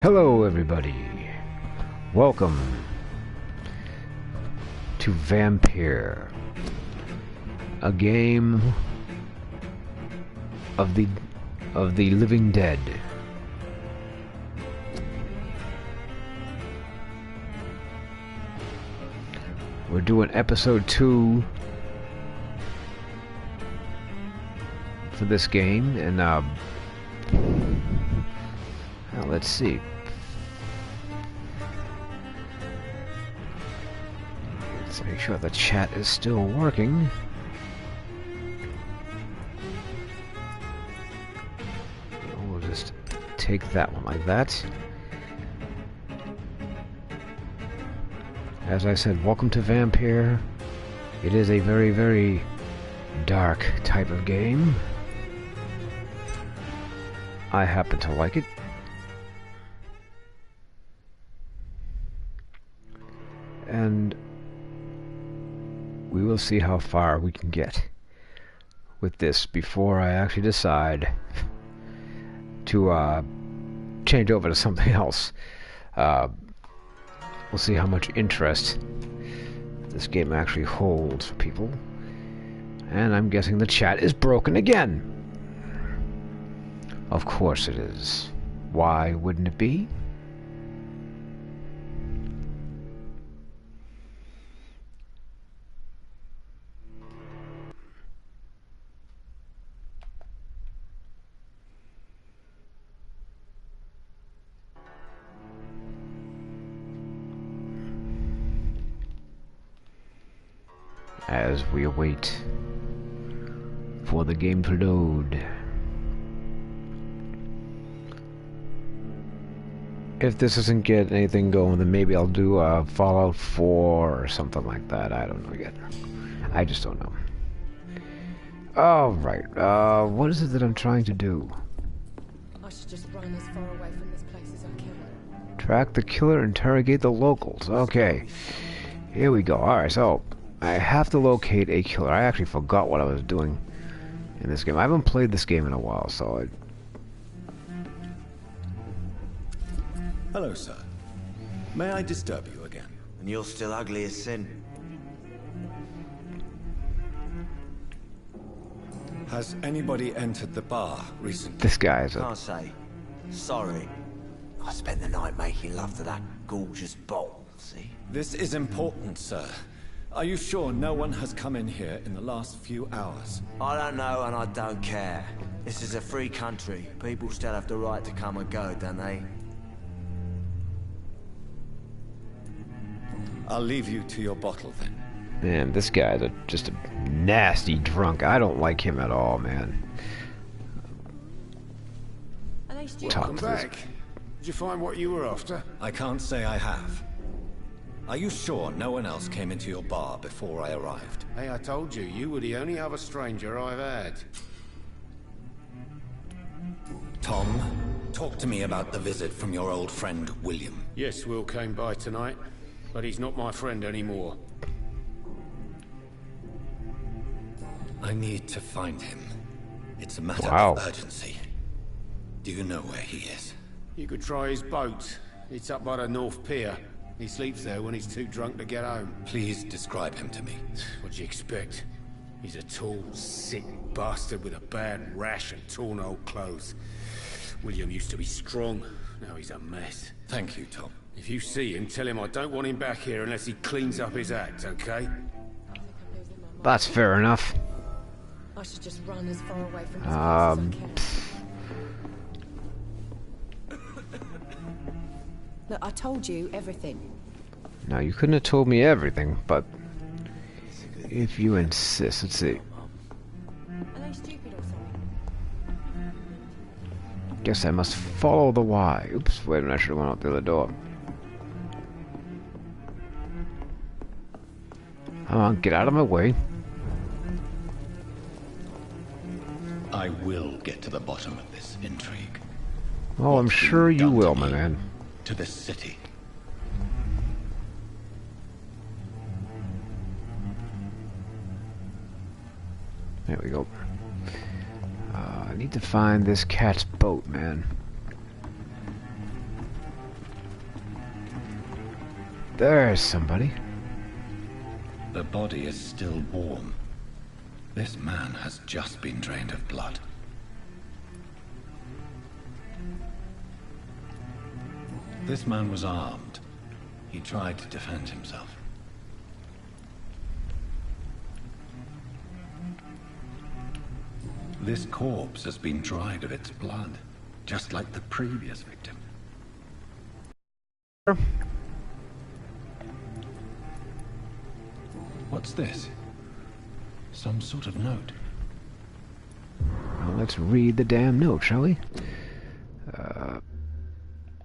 Hello everybody, welcome to Vampyr, a game of the living dead. We're doing episode 2 for this game, and now let's see. Let's make sure the chat is still working. We'll just take that one like that. As I said, welcome to Vampyr. It is a very, very dark type of game. I happen to like it. And we will see how far we can get with this before I actually decide to change over to something else. We'll see how much interest this game actually holds for people. And I'm guessing the chat is broken again. Of course it is. Why wouldn't it be? As we await for the game to load. If this doesn't get anything going, then maybe I'll do a Fallout 4 or something like that. I don't know yet. I just don't know. Alright, what is it that I'm trying to do? I should just run as far away from this place as I can. Track the killer, interrogate the locals. Okay. Here we go. Alright, so I have to locate a killer. I actually forgot what I was doing in this game. I haven't played this game in a while, so Hello, sir. May I disturb you again? And you're still ugly as sin. Has anybody entered the bar recently? this guy is Can't say. Sorry. I spent the night making love to that gorgeous bottle, see? This is important, sir. Are you sure no one has come in here in the last few hours? I don't know and I don't care. This is a free country. People still have the right to come and go, don't they? I'll leave you to your bottle then. Man, this guy's just a nasty drunk. I don't like him at all, man. Are they still Talk Welcome to this- back. Did you find what you were after? I can't say I have. Are you sure no one else came into your bar before I arrived? Hey, I told you, you were the only other stranger I've had. Tom, talk to me about the visit from your old friend, William. Yes, Will came by tonight, but he's not my friend anymore. I need to find him. It's a matter Wow. of urgency. Do you know where he is? You could try his boat. It's up by the North Pier. He sleeps there when he's too drunk to get home. Please describe him to me. What do you expect? He's a tall, sick bastard with a bad rash and torn old clothes. William used to be strong. Now he's a mess. Thank you, Tom. If you see him, tell him I don't want him back here unless he cleans up his act, okay? That's fair enough. I should just run as far away from this place as I can. Look, I told you everything. Now, you couldn't have told me everything, but if you insist, let's see. Are they stupid or something? Guess I must follow the Y. Oops, wait a minute, I should have went out the other door. Come on, get out of my way. I will get to the bottom of this intrigue. Oh, I'm What's sure been you done will, to my me? man. To this city. There we go. I need to find this cat's boat, man. There's somebody. The body is still warm. This man has just been drained of blood. This man was armed. He tried to defend himself. This corpse has been dried of its blood, just like the previous victim. What's this? Some sort of note. Well, let's read the damn note, shall we?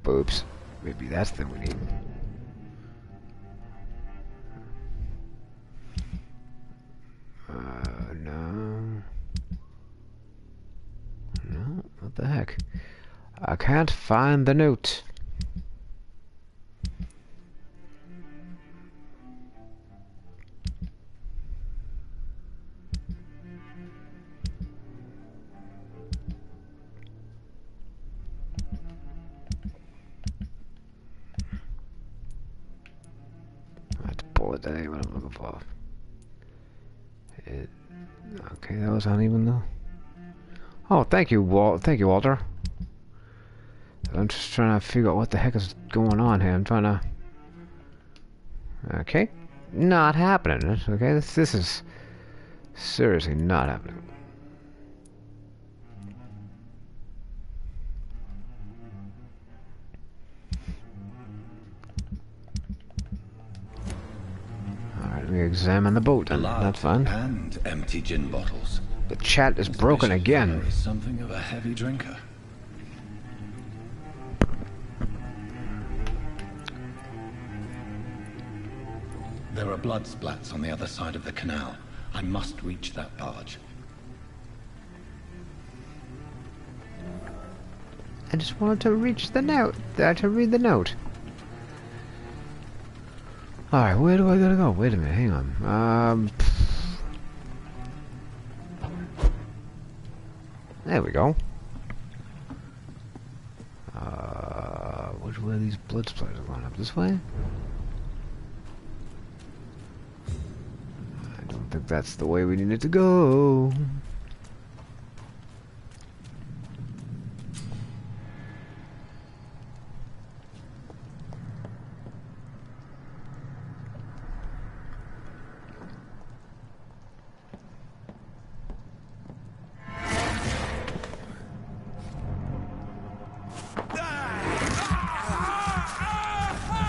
Oops. Maybe that's the thing we need. No. No, what the heck? I can't find the note. That ain't what I'm looking for. Okay, that was uneven though. Oh, thank you, Walter. I'm just trying to figure out what the heck is going on here. I'm trying to. Okay, not happening. Okay, this is seriously not happening. Let me examine the boat, and that's fine. And empty gin bottles. The chat is broken again. Is something of a heavy drinker. There are blood splats on the other side of the canal. I must reach that barge. I just wanted to reach the note. To read the note. Alright, where do I gotta go? Wait a minute, hang on. There we go. Which way are these blood splatters are going? Up this way? I don't think that's the way we needed to go.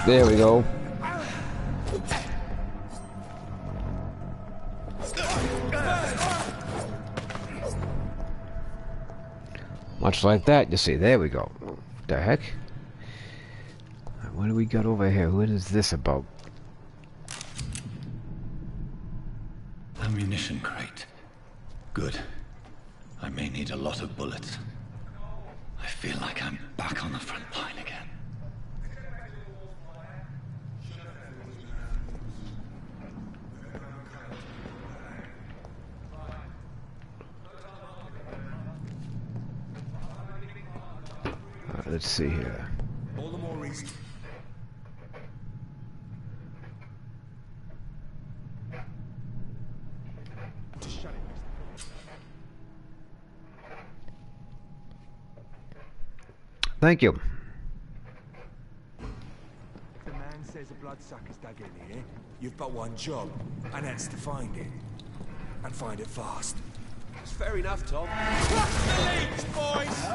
There we go. Much like that, you see. There we go. What the heck? What do we got over here? What is this about? Ammunition crate. Good. I may need a lot of bullets. I feel like I'm back on the front line again. Let's see here. All the more reason. Just shut it. Thank you. The man says a bloodsucker's dug in here. You've but one job, and that's to find it. And find it fast. It's fair enough, Tom. Leads, boys!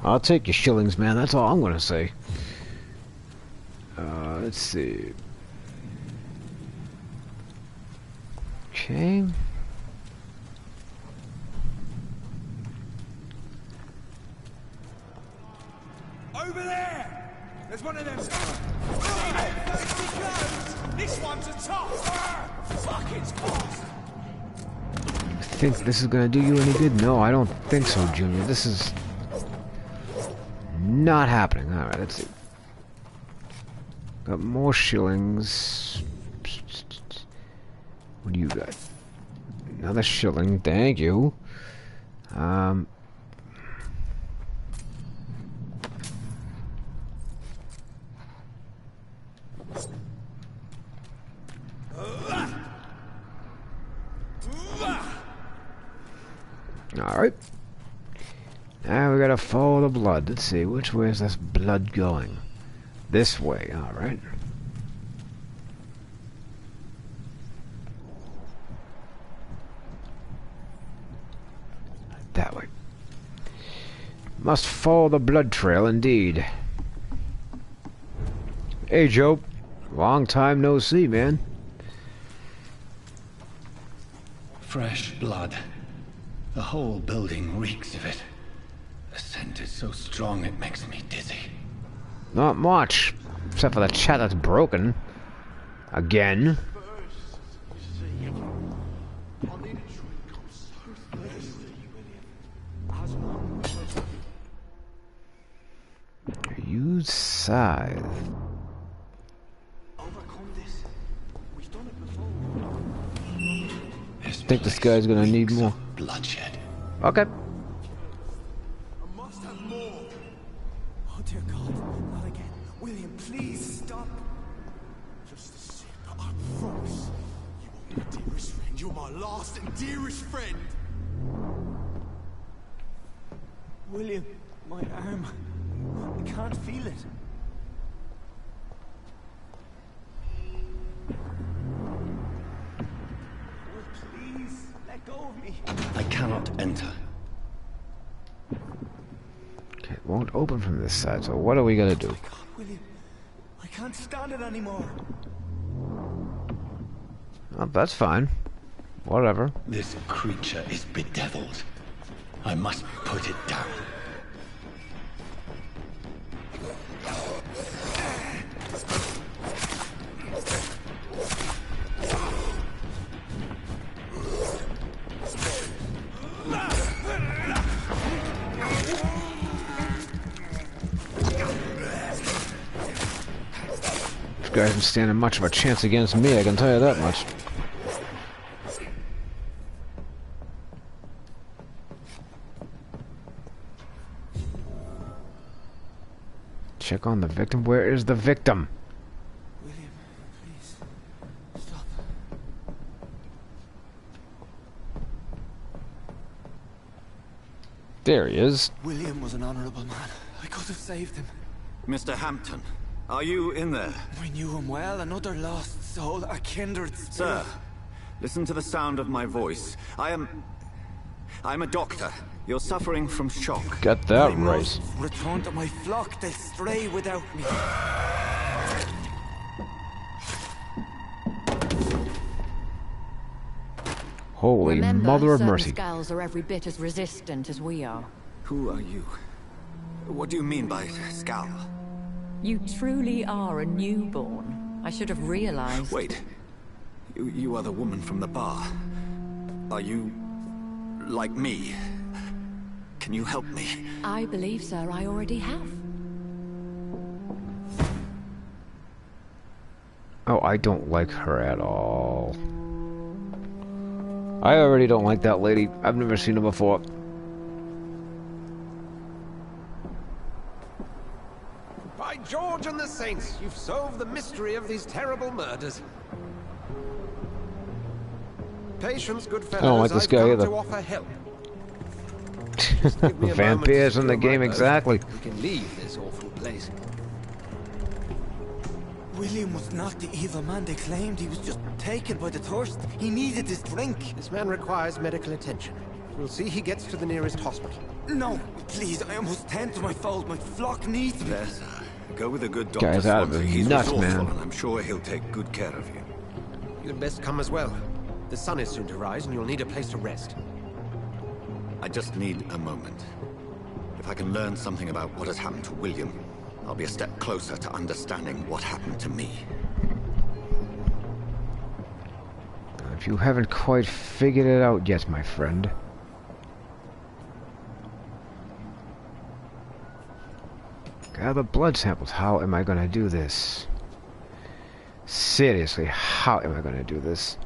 I'll take your shillings, man. That's all I'm gonna say. Let's see. Okay. Over there! There's one of them. This one's a top. Fuck, it's fast. Think this is gonna do you any good? No, I don't think so, Junior. This is not happening. Alright, let's see. Got more shillings. What do you got? Another shilling, thank you. Alright. Now we gotta follow the blood. Let's see, which way is this blood going? This way, alright. That way. Must follow the blood trail indeed. Hey Joe. Long time no see, man. Fresh blood. The whole building reeks of it. The scent is so strong it makes me dizzy. Not much. Except for the chat that's broken. Again. Use scythe. I think this guy's gonna need more. Bloodshed. Okay. I must have more. Oh dear God, not again. William, please stop. Just a sip, I promise. You are my dearest friend. You're my last and dearest friend. William, my arm. I can't feel it. Please, let go of me. I cannot enter. Okay, it won't open from this side, so what are we gonna do? God, William, I can't stand it anymore. Oh, that's fine. Whatever. This creature is bedeviled. I must put it down. This guy isn't standing much of a chance against me, I can tell you that much. Check on the victim. Where is the victim? William, please, stop. There he is. William was an honorable man. I could have saved him. Mr. Hampton, are you in there? I knew him well, another lost soul, a kindred spirit. Sir, listen to the sound of my voice. I'm a doctor. You're suffering from shock. Got that I right. must return to my flock. They'll stray without me. Holy Remember, mother of certain mercy. skulls are every bit as resistant as we are. Who are you? What do you mean by scowl? You truly are a newborn. I should have realized. Wait. You are the woman from the bar. Are you like me? Can you help me? I believe, sir, I already have. Oh, I don't like her at all. I already don't like that lady. I've never seen her before. By George and the Saints, you've solved the mystery of these terrible murders. Patience, good fellows. I don't like this I've guy come either. to offer help. Give me a moment to Vampyrs in the secure my game, boat. exactly. We can leave this awful place. William was not the evil man they claimed. He was just taken by the thirst. He needed this drink. This man requires medical attention. We'll see he gets to the nearest hospital. No, please, I must tend to my fold. My flock needs me. There, sir. Go with a good doctor. Guy's out of Swansea. his He's nuts, resourceful, man. and I'm sure he'll take good care of you. You'd best come as well. The sun is soon to rise, and you'll need a place to rest. I just need a moment. If I can learn something about what has happened to William, I'll be a step closer to understanding what happened to me. If you haven't quite figured it out yet, my friend. Gather blood samples. How am I gonna do this? Seriously, how am I gonna do this?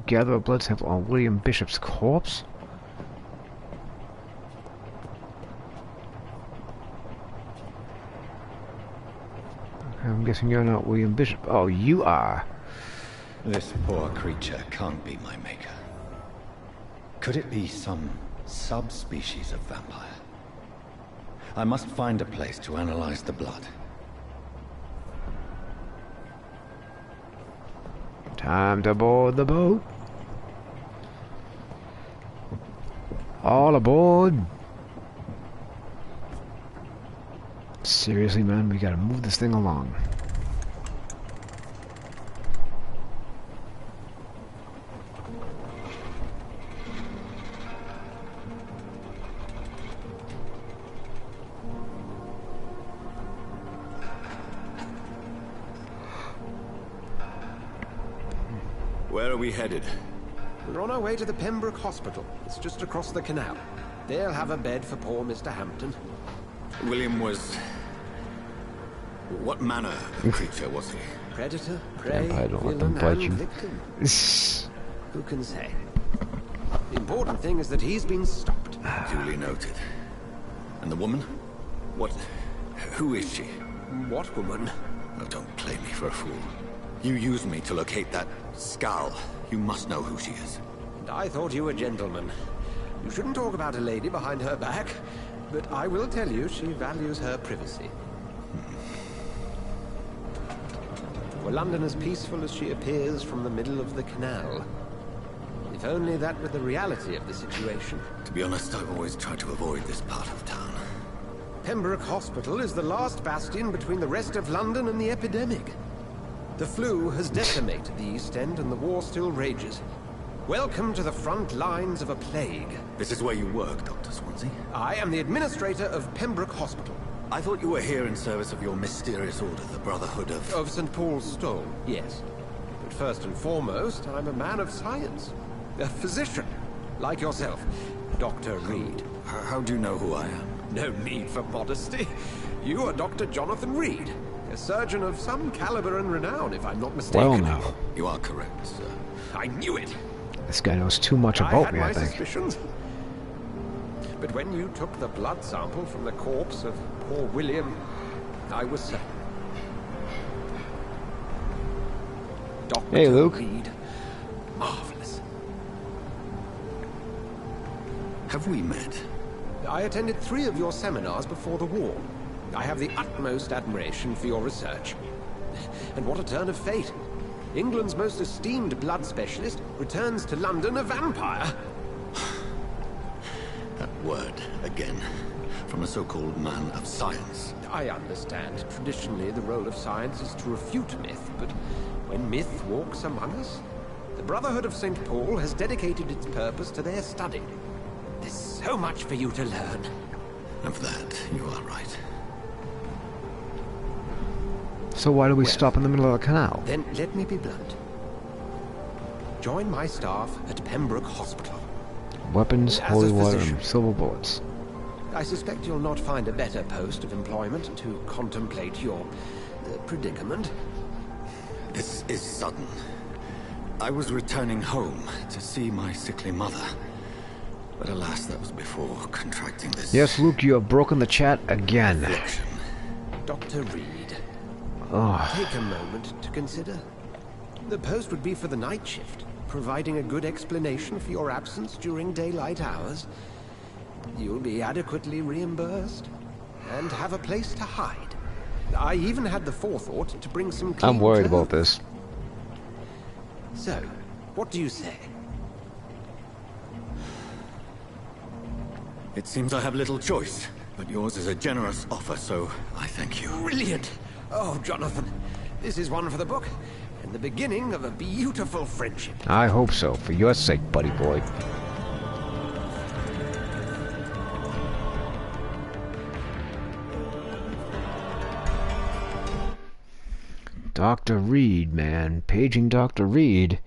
Gather a blood sample on William Bishop's corpse? I'm guessing you're not William Bishop. Oh, you are. This poor creature can't be my maker. Could it be some subspecies of vampire? I must find a place to analyze the blood. Time to board the boat. All aboard. Seriously, man, we gotta move this thing along. Where are we headed? We're on our way to the Pembroke Hospital. It's just across the canal. They'll have a bed for poor Mr. Hampton. William was... What manner of creature was he? Predator, prey, I don't want them villain, to bite and you. victim. Who can say? The important thing is that he's been stopped. Duly noted. And the woman? What... Who is she? What woman? Oh, don't play me for a fool. You used me to locate that skull. You must know who she is. And I thought you a gentleman. You shouldn't talk about a lady behind her back, but I will tell you she values her privacy. Were London as peaceful as she appears from the middle of the canal? If only that were the reality of the situation. To be honest, I've always tried to avoid this part of town. Pembroke Hospital is the last bastion between the rest of London and the epidemic. The flu has decimated the East End and the war still rages. Welcome to the front lines of a plague. This is where you work, Dr. Swansea? I am the administrator of Pembroke Hospital. I thought you were here in service of your mysterious order, the Brotherhood of... Of St. Paul's Stole, yes. But first and foremost, I'm a man of science. A physician, like yourself, Dr. Reed. How do you know who I am? No need for modesty. You are Dr. Jonathan Reed, a surgeon of some caliber and renown, if I'm not mistaken. Well, now. You are correct, sir. I knew it. This guy knows too much about me, I I had my think. suspicions. But when you took the blood sample from the corpse of poor William, I was certain. Dr. Hey, Luke. Reed. Marvelous. Have we met? I attended 3 of your seminars before the war. I have the utmost admiration for your research. And what a turn of fate. England's most esteemed blood specialist returns to London a vampire. That word, again. From a so-called man of science. I understand. Traditionally, the role of science is to refute myth, but when myth walks among us, the Brotherhood of St. Paul has dedicated its purpose to their study. There's so much for you to learn. Of that, you are right. So why do we stop in the middle of the canal? Then let me be blunt. Join my staff at Pembroke Hospital. Weapons, As a holy water, physician. and silver bullets. I suspect you'll not find a better post of employment to contemplate your predicament. This is sudden. I was returning home to see my sickly mother. But alas, that was before contracting this... Yes, Luke, you have broken the chat again. affliction. Dr. Reed, Oh, take a moment to consider. The post would be for the night shift, providing a good explanation for your absence during daylight hours. You'll be adequately reimbursed, and have a place to hide. I even had the forethought to bring some clean I'm worried clothes. about this. So, what do you say? It seems I have little choice, but yours is a generous offer, so I thank you. Brilliant! Oh, Jonathan, this is one for the book, and the beginning of a beautiful friendship. I hope so, for your sake, buddy boy. Dr. Reed, man. Paging Dr. Reed.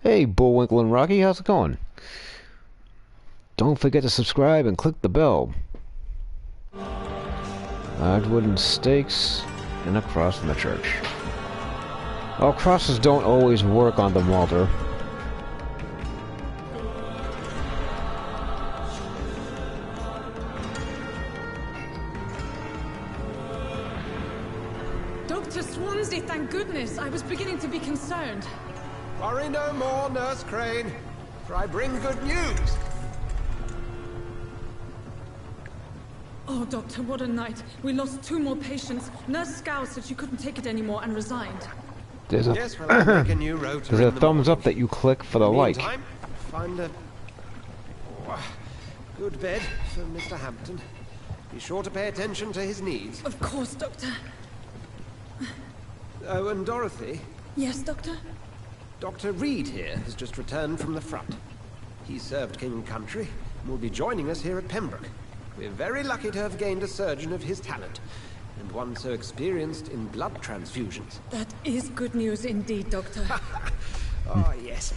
Hey, Bullwinkle and Rocky, how's it going? Don't forget to subscribe and click the bell. Large wooden stakes and a cross from the church. Well, crosses don't always work on the altar. Dr. Swansea, thank goodness. I was beginning to be concerned. Worry no more, Nurse Crane, for I bring good news. Oh, Doctor, what a night. We lost 2 more patients. Nurse Scow said she couldn't take it anymore and resigned. There's a, Yes, well, I'll make a new rotor. there's a thumbs up that you click for the like. Meantime, find a good bed for Mr. Hampton. Be sure to pay attention to his needs. Of course, Doctor. Oh, and Dorothy, Yes, Doctor? Dr. Reed here has just returned from the front. He served King and Country and will be joining us here at Pembroke. We're very lucky to have gained a surgeon of his talent, and one so experienced in blood transfusions. That is good news indeed, Doctor. Oh, yes.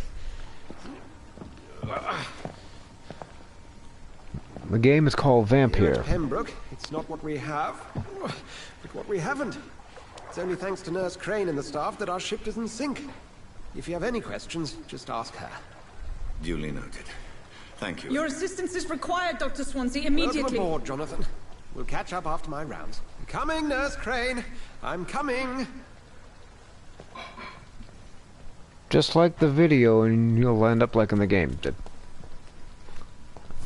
The game is called Here Vampyr. at Pembroke, it's not what we have, but what we haven't. It's only thanks to Nurse Crane and the staff that our ship doesn't sink. If you have any questions, just ask her. Duly noted. Thank you. Your assistance is required, Dr. Swansea, Welcome immediately. aboard, Jonathan. We'll catch up after my rounds. I'm coming, Nurse Crane. I'm coming. Just like the video, and you'll end up like in the game.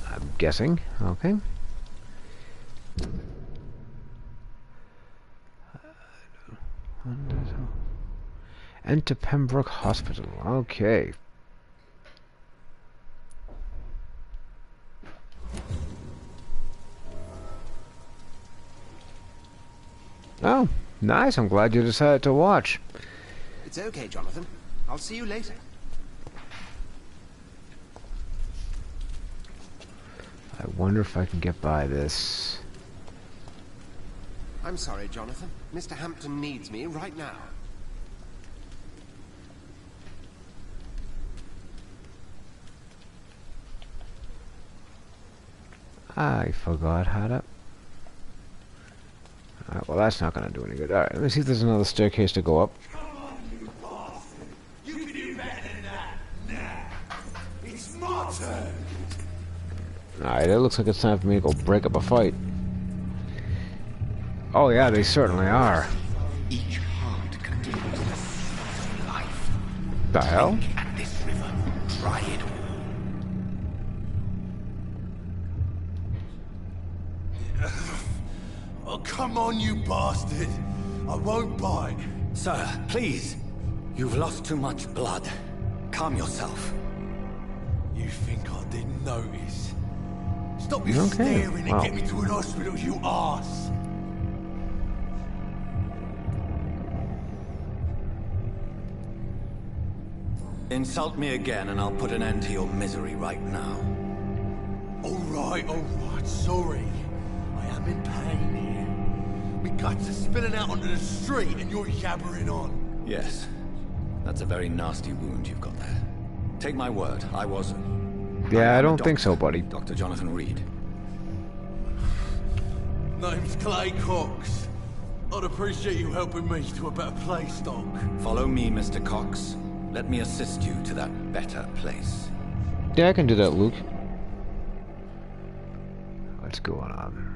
I'm guessing. Okay. Enter Pembroke Hospital. Okay. Oh, nice. I'm glad you decided to watch. It's okay, Jonathan. I'll see you later. I wonder if I can get by this. I'm sorry, Jonathan. Mr. Hampton needs me right now. I forgot how to... Alright, well that's not gonna do any good. Alright, let me see if there's another staircase to go up. Come on, you bastard! You can do better than that! Nah! It's my turn! Alright, it looks like it's time for me to go break up a fight. Oh yeah, they certainly are. Each heart contains the seed of life. The hell? Drink at this river. Try it all. Oh, come on, you bastard! I won't bite. Sir, please. You've lost too much blood. Calm yourself. You think I didn't notice? Stop your Okay, staring wow. and get me to an hospital, you arse! Insult me again and I'll put an end to your misery right now. Alright, sorry. I am in pain here. My guts are spilling out onto the street and you're yabbering on. Yes. That's a very nasty wound you've got there. Take my word, I wasn't. Yeah, I am a don't think so, doctor, buddy. Dr. Jonathan Reed. Name's Clay Cox. I'd appreciate you helping me to a better place, Doc. Follow me, Mr. Cox. Let me assist you to that better place. Yeah, I can do that, Luke. What's going on?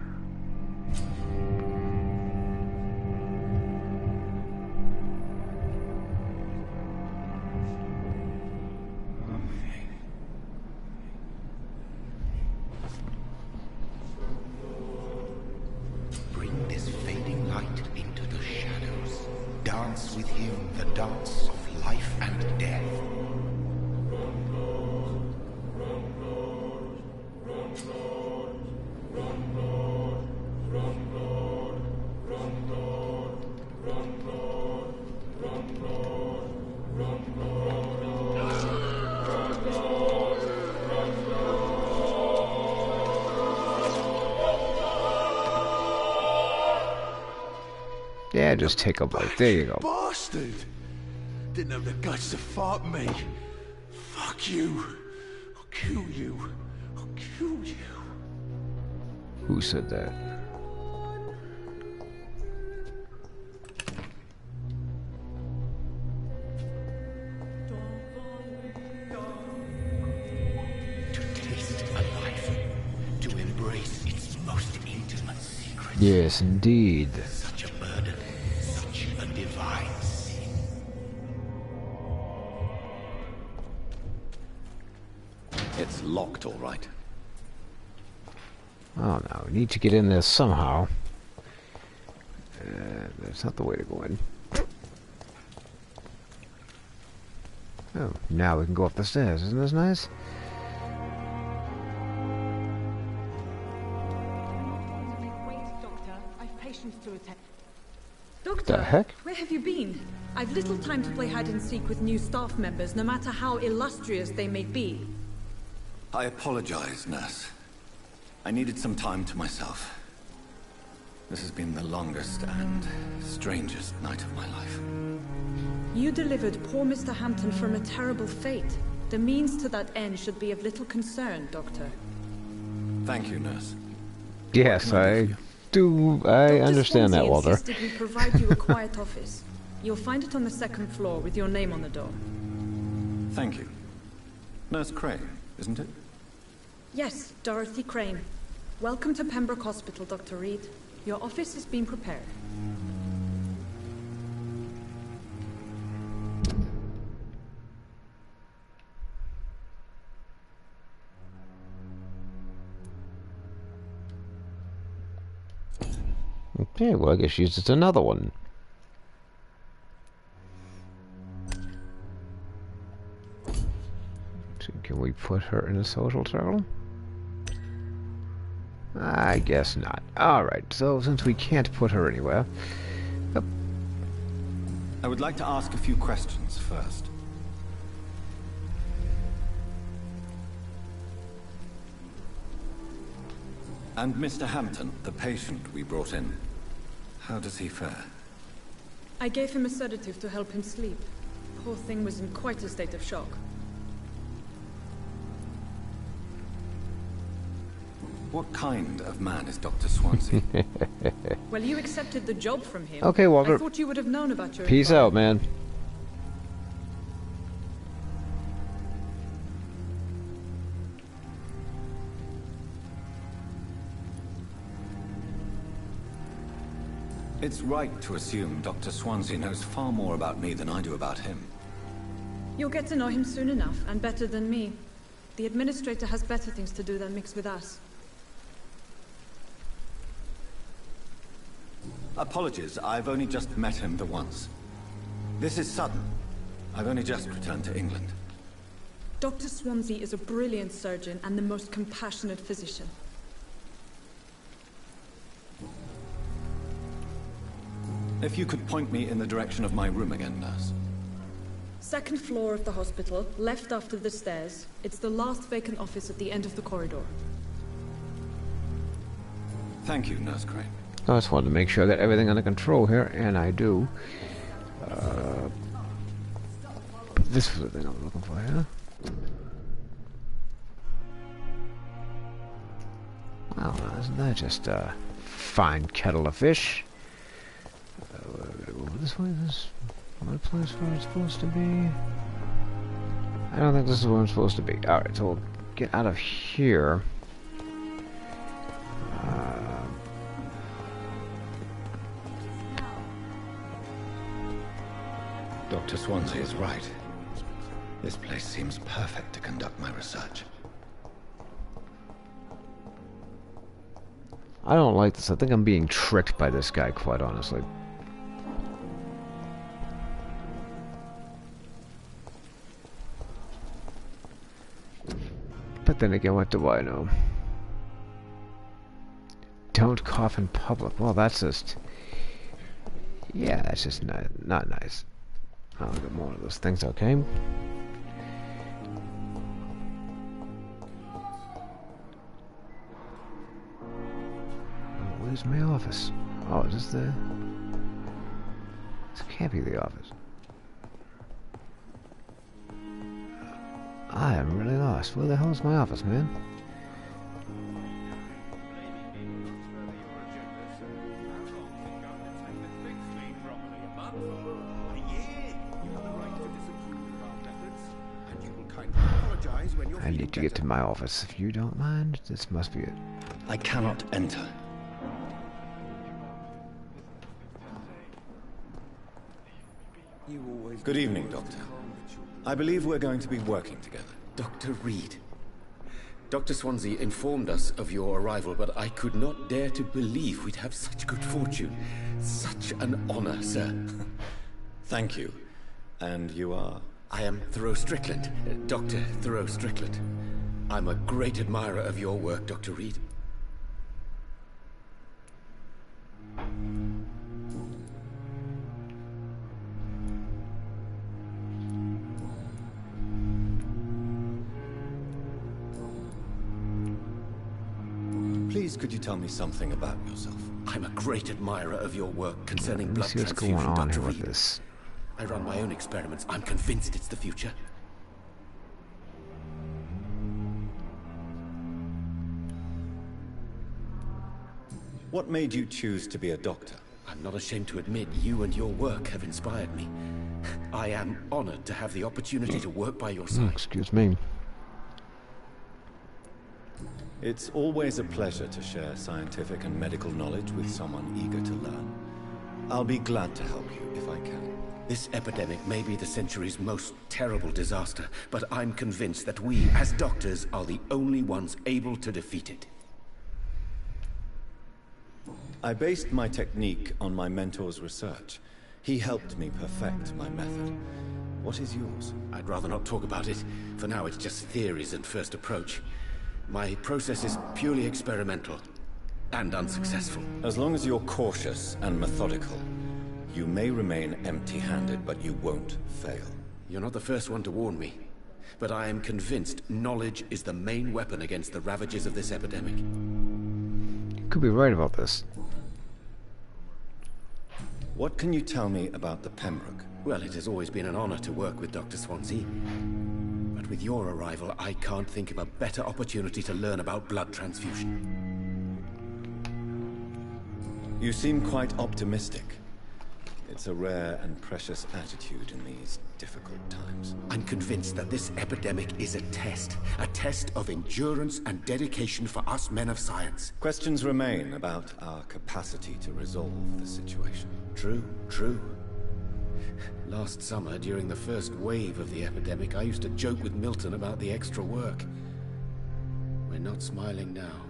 Bring this fading light into the shadows. Dance with him the dance of life and death. Yeah, just take a bite. There you go. Bastard! Didn't have the guts to fart me. Fuck you. I'll kill you. I'll kill you. Who said that? To taste a life, to embrace its most intimate secrets. Yes, indeed. Such a burden, such a divine sin. It's locked, all right. Oh no, we need to get in there somehow. That's not the way to go in. Oh, now we can go up the stairs. Isn't this nice? Wait, Doctor. I've patients to attend. Doctor, The heck? where have you been? I've little time to play hide and seek with new staff members, no matter how illustrious they may be. I apologize, nurse. I needed some time to myself. This has been the longest and strangest night of my life. You delivered poor Mr. Hampton from a terrible fate. The means to that end should be of little concern, Doctor. Thank you, nurse. Yes, I do. I Dr. understand that, Swansea Walter. insisted we provide you a quiet office. You'll find it on the second floor with your name on the door. Thank you. Nurse Crane, isn't it? Yes, Dorothy Crane. Welcome to Pembroke Hospital, Dr. Reed. Your office is being prepared. Okay, well, I guess she's just another one. So can we put her in a social circle? I guess not. Alright, so since we can't put her anywhere... I would like to ask a few questions first. And Mr. Hampton, the patient we brought in, how does he fare? I gave him a sedative to help him sleep. Poor thing was in quite a state of shock. What kind of man is Dr. Swansea? Well, you accepted the job from him. Okay, Walter. I thought you would have known about your Peace out, man. It's right to assume Dr. Swansea knows far more about me than I do about him. You'll get to know him soon enough, and better than me. The administrator has better things to do than mix with us. Apologies, I've only just met him the once. This is sudden. I've only just returned to England. Dr. Swansea is a brilliant surgeon and the most compassionate physician. If you could point me in the direction of my room again, nurse. Second floor of the hospital, left after the stairs. It's the last vacant office at the end of the corridor. Thank you, Nurse Crane. I just wanted to make sure I got everything under control here, and I do. This was the thing I was looking for here. Well, isn't that just a fine kettle of fish? This way, this my place where it's supposed to be. I don't think this is where I'm supposed to be. Alright, so we'll get out of here. Dr. Swansea is right. This place seems perfect to conduct my research. I don't like this. I think I'm being tricked by this guy, quite honestly. But then again, what do I know? Don't cough in public. Well, that's just... yeah, that's just not nice. I'll get more of those things, okay? Where's my office? Oh, is this the... This can't be the office. I am really lost. Where the hell is my office, man? I need to get to my office. If you don't mind, this must be it. I cannot enter. Good evening, Doctor. I believe we're going to be working together. Dr. Reed. Dr. Swansea informed us of your arrival, but I could not dare to believe we'd have such good fortune. Such an honor, sir. Thank you. And you are? I am Thoreau Strickland, Dr. Thoreau Strickland. I'm a great admirer of your work, Dr. Reed. Please, could you tell me something about yourself? I'm a great admirer of your work concerning blood See what's transfusion, going on Dr. here with Reed. this. I run my own experiments. I'm convinced it's the future. What made you choose to be a doctor? I'm not ashamed to admit you and your work have inspired me. I am honored to have the opportunity to work by your side. Excuse me. It's always a pleasure to share scientific and medical knowledge with someone eager to learn. I'll be glad to help you if I can. This epidemic may be the century's most terrible disaster, but I'm convinced that we, as doctors, are the only ones able to defeat it. I based my technique on my mentor's research. He helped me perfect my method. What is yours? I'd rather not talk about it. For now, it's just theories and first approach. My process is purely experimental and unsuccessful. As long as you're cautious and methodical, you may remain empty-handed, but you won't fail. You're not the first one to warn me, but I am convinced knowledge is the main weapon against the ravages of this epidemic. You could be right about this. What can you tell me about the Pembroke? Well, it has always been an honor to work with Dr. Swansea. But with your arrival, I can't think of a better opportunity to learn about blood transfusion. You seem quite optimistic. It's a rare and precious attitude in these difficult times. I'm convinced that this epidemic is a test of endurance and dedication for us men of science. Questions remain about our capacity to resolve the situation. True. Last summer, during the first wave of the epidemic, I used to joke with Milton about the extra work. We're not smiling now.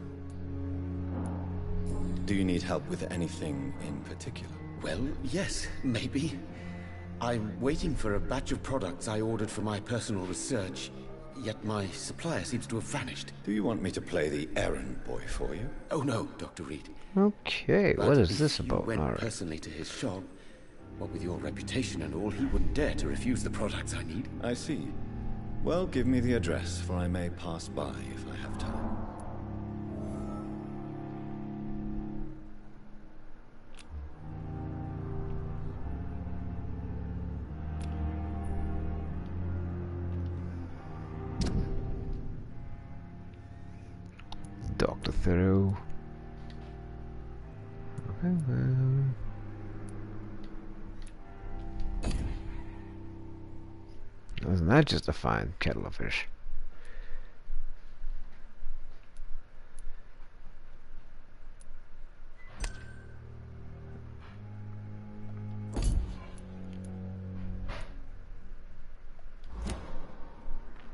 Do you need help with anything in particular? Well, yes, maybe. I'm waiting for a batch of products I ordered for my personal research, yet my supplier seems to have vanished. Do you want me to play the errand boy for you? Oh no, Dr. Reed. Okay, But what is this if about? you went Alright. personally to his shop, what with your reputation and all, he wouldn't dare to refuse the products I need. I see. Well, give me the address, for I may pass by if I have time. Dr. Thoreau. Okay, wasn't that just a fine kettle of fish?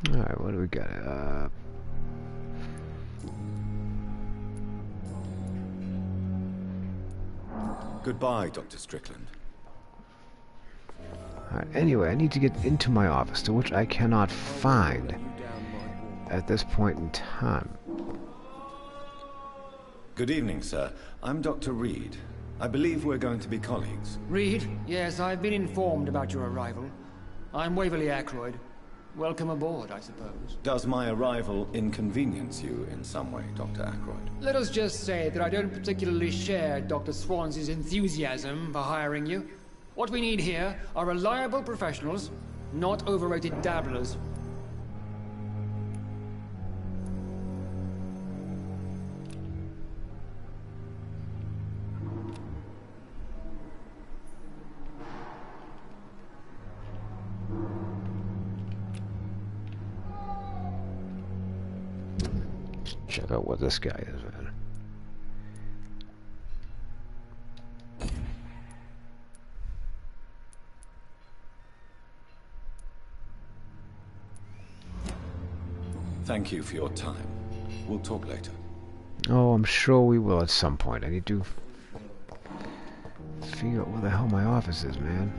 Alright, what do we got? Goodbye, Dr. Strickland. Alright, anyway, I need to get into my office, to which I cannot find at this point in time. Good evening, sir. I'm Dr. Reed. I believe we're going to be colleagues. Reed? Yes, I've been informed about your arrival. I'm Waverly Ackroyd. Welcome aboard, I suppose. Does my arrival inconvenience you in some way, Dr. Ackroyd? Let us just say that I don't particularly share Dr. Swansea's enthusiasm for hiring you, What we need here are reliable professionals, not overrated dabblers. Check out what this guy is, man. Thank you for your time. We'll talk later. Oh, I'm sure we will at some point. I need to figure out where the hell my office is, man.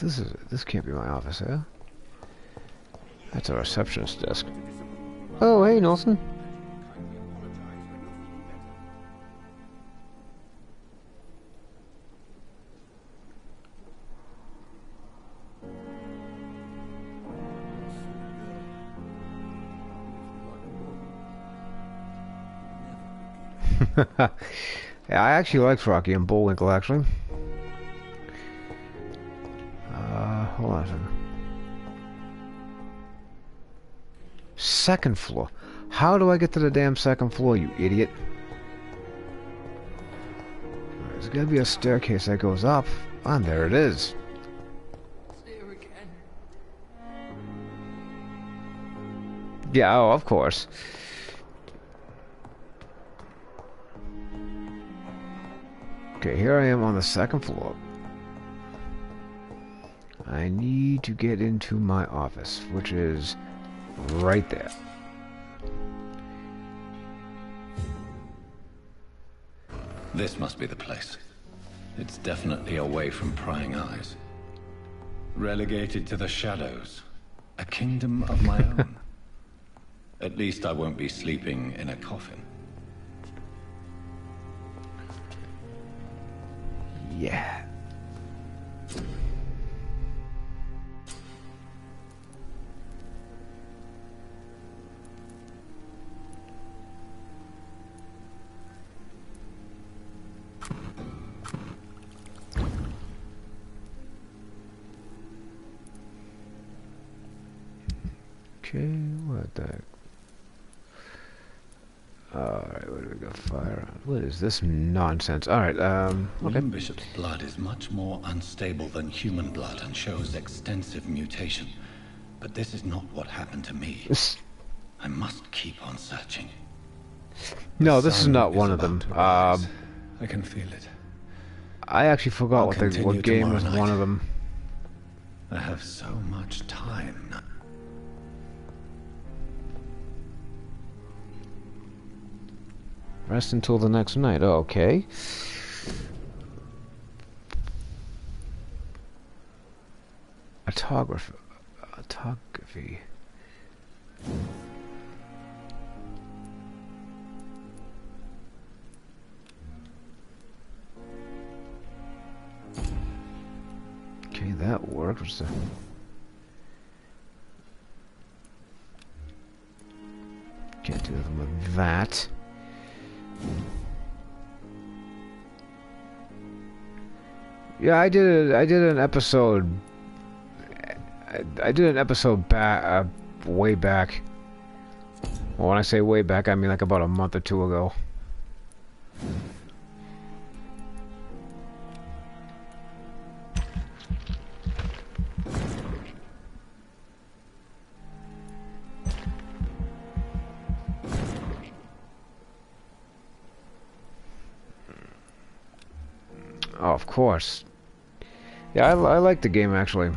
If this can't be my office, eh? That's a receptionist desk. Oh, hey, Nelson. Yeah, I actually liked Rocky and Bullwinkle, actually. Hold on a second. Second floor. How do I get to the damn second floor, you idiot? There's gotta be a staircase that goes up. And there it is. Yeah, oh, of course. Okay, here I am on the second floor. I need to get into my office, which is right there. This must be the place. It's definitely away from prying eyes. Relegated to the shadows. A kingdom of my own. At least I won't be sleeping in a coffin. Yeah. Okay, what the heck? Alright, where do we go? Fire. What is this nonsense? Alright, okay. William Bishop's blood is much more unstable than human blood and shows extensive mutation. But this is not what happened to me. I must keep on searching. No, this is not one of them. I can feel it. I actually forgot what game was one of them. I have so much time now. Rest until the next night. Oh, okay. Photography. Okay, that worked. What's the... Can't do anything with that. Yeah, I did an episode. I did an episode back, way back. Well, when I say way back, I mean like about a month or two ago. Oh, of course. Yeah, I like the game actually.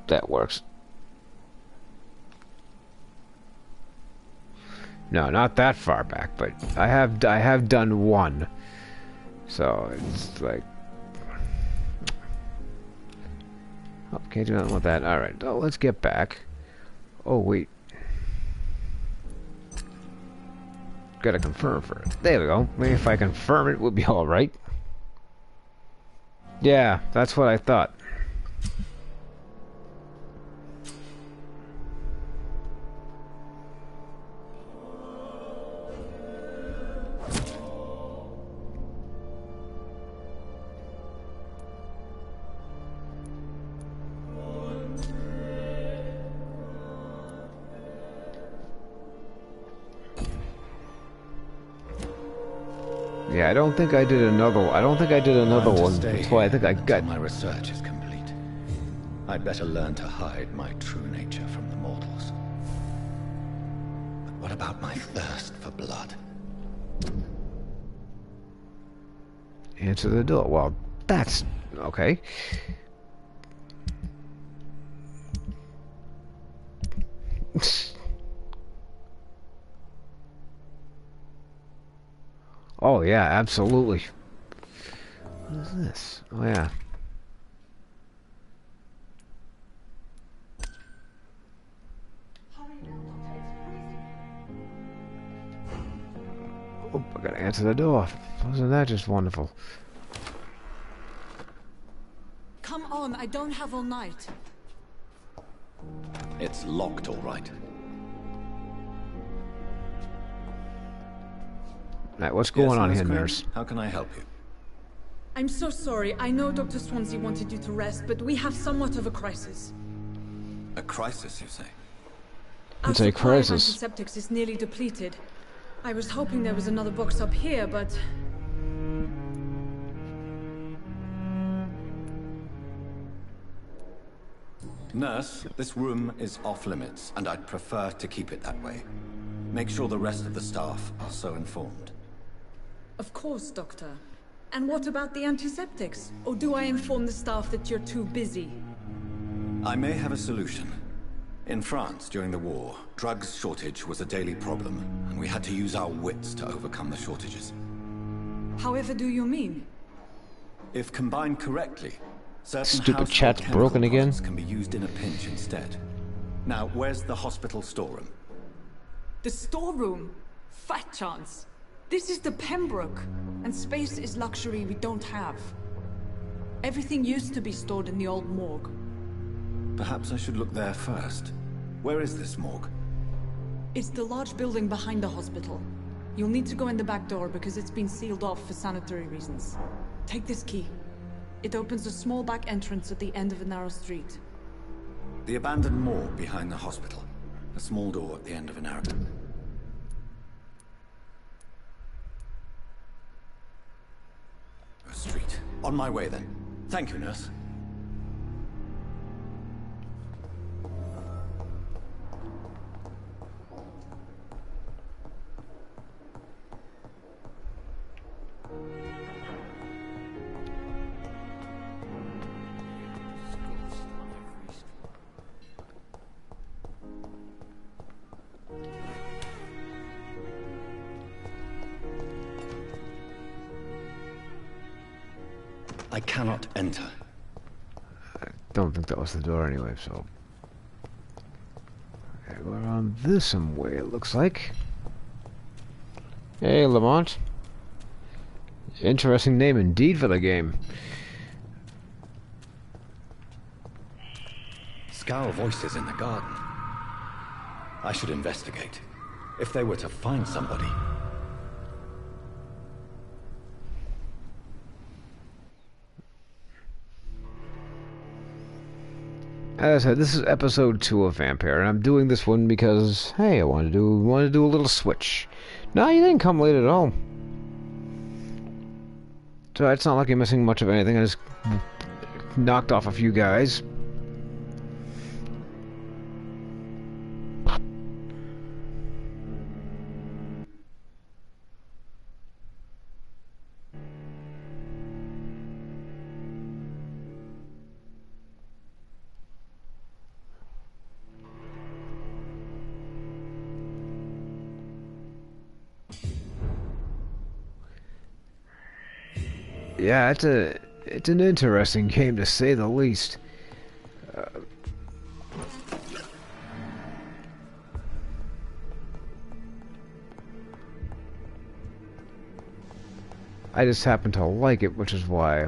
That works. No, not that far back, but I have done one. So it's like, oh, can't do nothing with that. All right, oh, let's get back. Oh wait, gotta confirm first. There we go. Maybe if I confirm it, we'll be all right. Yeah, that's what I thought. Yeah, I don't think I did another one. I don't think I did another one. That's why I think I got... My research is complete. I'd better learn to hide my true nature from the mortals. But what about my thirst for blood? Answer the door. Well, that's... okay. Oh yeah, absolutely. What is this? Oh yeah. Oh, I gotta answer the door. Wasn't that just wonderful? Come on, I don't have all night. It's locked, all right. Right, what's going on here, nurse? How can I help you? I'm so sorry. I know Dr. Swansea wanted you to rest, but we have somewhat of a crisis. A crisis, you say? Our It's a supply of crisis. antiseptics is nearly depleted. I was hoping there was another box up here, but... Nurse, this room is off limits, and I'd prefer to keep it that way. Make sure the rest of the staff are so informed. Of course, Doctor. And what about the antiseptics? Or do I inform the staff that you're too busy? I may have a solution. In France, during the war, drugs shortage was a daily problem, and we had to use our wits to overcome the shortages. However do you mean? If combined correctly, certain Stupid household chat's chemical broken again. products can be used in a pinch instead. Now, where's the hospital storeroom? The storeroom? Fat chance. This is the Pembroke, and space is luxury we don't have. Everything used to be stored in the old morgue. Perhaps I should look there first. Where is this morgue? It's the large building behind the hospital. You'll need to go in the back door because it's been sealed off for sanitary reasons. Take this key. It opens a small back entrance at the end of a narrow street. The abandoned morgue behind the hospital. A small door at the end of a narrow... street. On my way then. Thank you, nurse. I cannot enter. I don't think that was the door anyway, so... okay, we're on this way, it looks like. Hey, Lamont. Interesting name indeed for the game. Scowl voices in the garden. I should investigate. If they were to find somebody... As I said, this is episode 2 of Vampyr, and I'm doing this one because, hey, I want to do a little switch. No, you didn't come late at all. So it's not like you're missing much of anything. I just knocked off a few guys. Yeah, it's an interesting game to say the least. I just happen to like it, which is why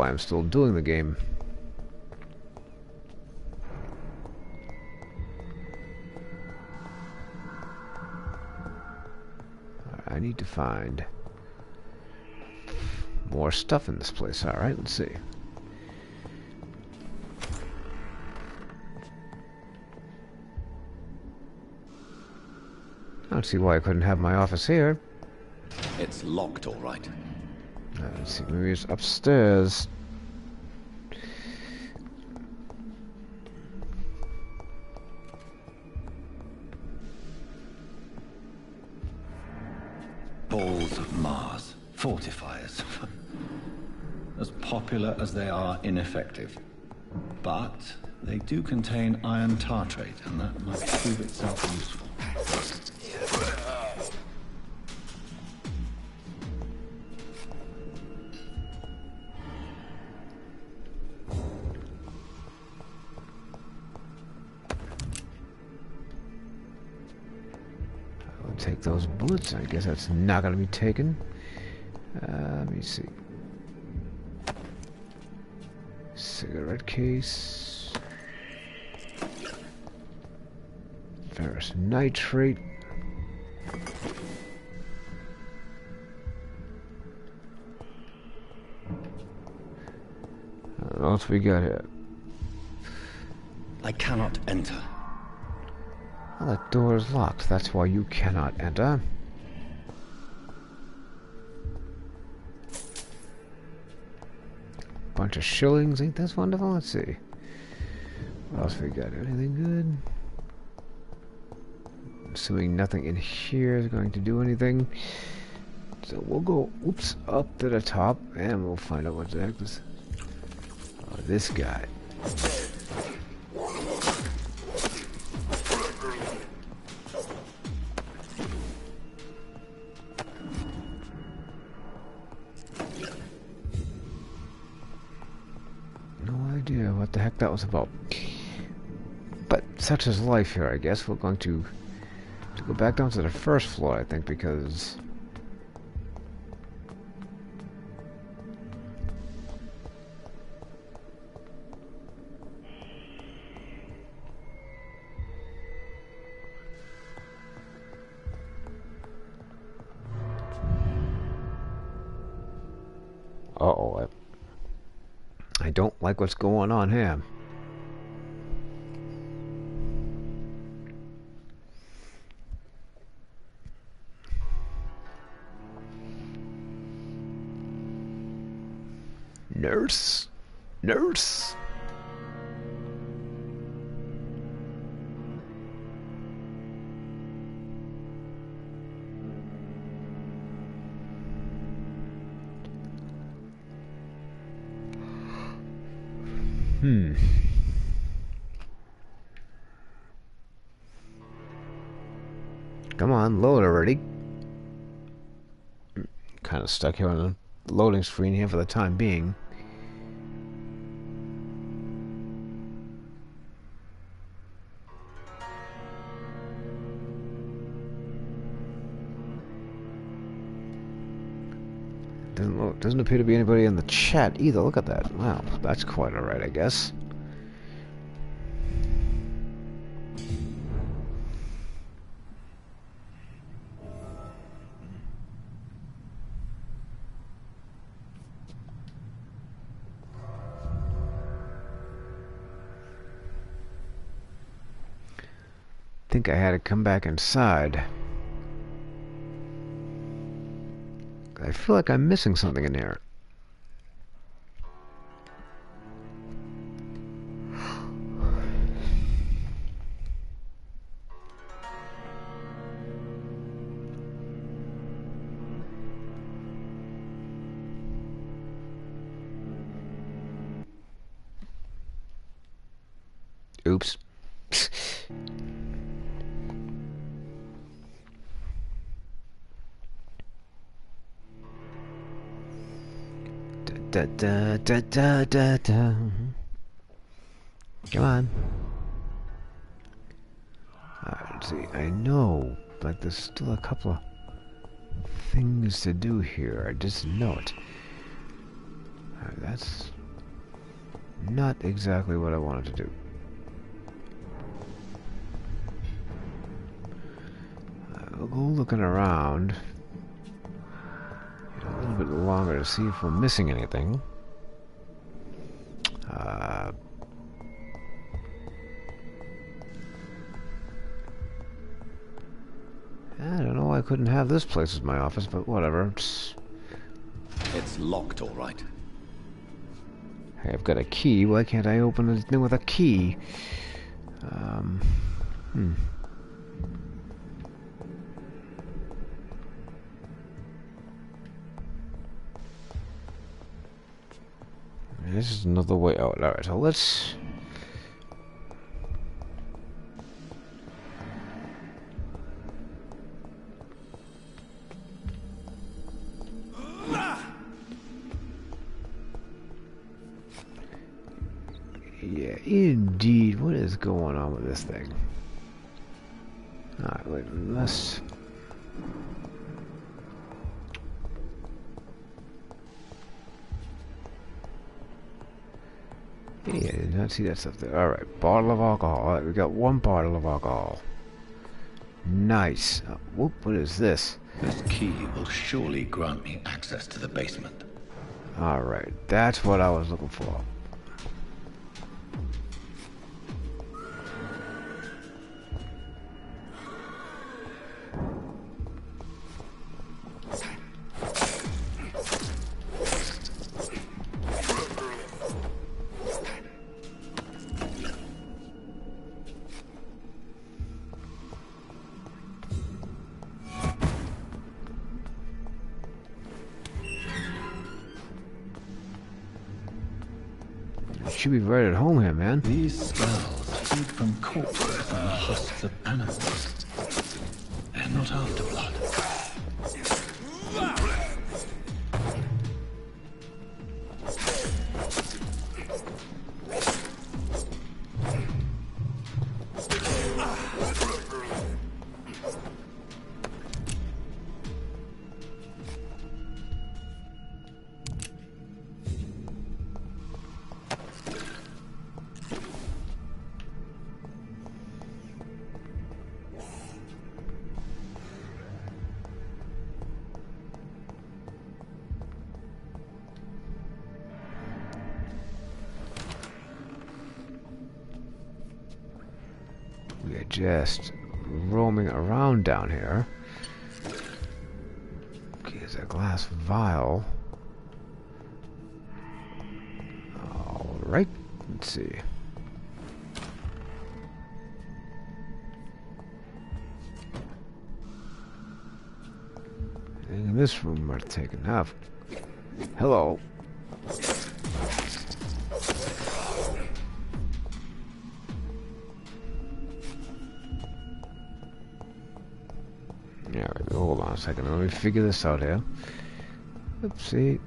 I'm still doing the game. I need to find more stuff in this place. Alright, let's see. I don't see why I couldn't have my office here. It's locked, all right. Let's see, maybe it's upstairs. Balls of Mars. Fortifiers. As popular as they are ineffective. But they do contain iron tartrate, and that might prove itself useful. Take those bullets. I guess that's not going to be taken. Let me see. Cigarette case. Ferrous nitrate. What else we got here? I cannot enter. Well, that door is locked. That's why you cannot enter. Bunch of shillings. Ain't this wonderful? Let's see. What else we got? Anything good? Assuming nothing in here is going to do anything. So we'll go, oops, up to the top, and we'll find out what the heck this... Oh, this guy. What the heck that was about. But such is life here, I guess. We're going to go back down to the first floor, I think, because... Uh-oh, I don't like what's going on here. Nurse? Nurse? Come on, load already. Kind of stuck here on the loading screen here for the time being. Doesn't appear to be anybody in the chat either. Look at that. Wow, that's quite alright, I guess. think I had to come back inside. I feel like I'm missing something in here. Oops. Da, da, da, da, da, da. Come on. Let's see. I know, but there's still a couple of things to do here. I just know it. That's not exactly what I wanted to do. We'll go looking around a little bit longer to see if we're missing anything. I don't know why I couldn't have this place as my office, but whatever. It's locked, all right. Hey, I've got a key. Why can't I open this thing with a key? This is another way out. Alright, so let's... Yeah, indeed. What is going on with this thing? Alright, wait, let's... Yeah, I did not see that stuff there. Alright, bottle of alcohol. Alright, we got one bottle of alcohol. Nice. Whoop, what is this? This key will surely grant me access to the basement. Alright, that's what I was looking for. Should be right at home here, man. These smells feed from corpses and the husks of animals. They're not after blood. We are just roaming around down here. Okay, there's a glass vial. Alright, let's see. Anything in this room worth taking up? Hello. Yeah, right, hold on a second. Let me figure this out here. Oopsie.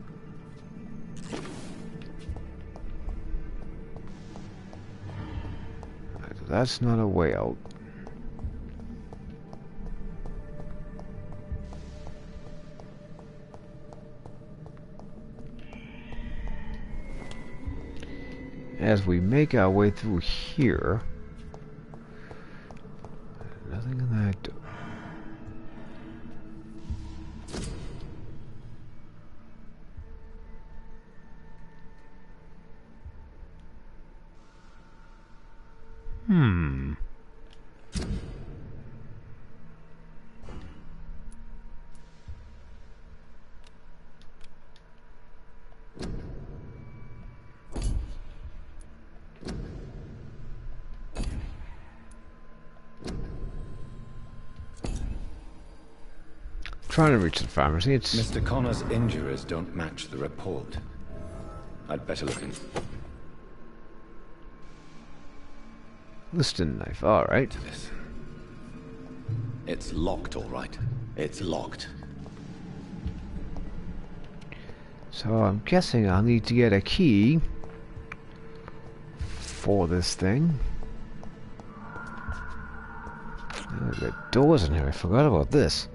Right, so that's not a way out. As we make our way through here, nothing in that door. trying to reach the pharmacy. It's Mr. Connor's injuries don't match the report. I'd better look in. Liston knife. All right. This. It's locked, all right. It's locked. So I'm guessing I'll need to get a key for this thing. Oh, there are doors in here. I forgot about this.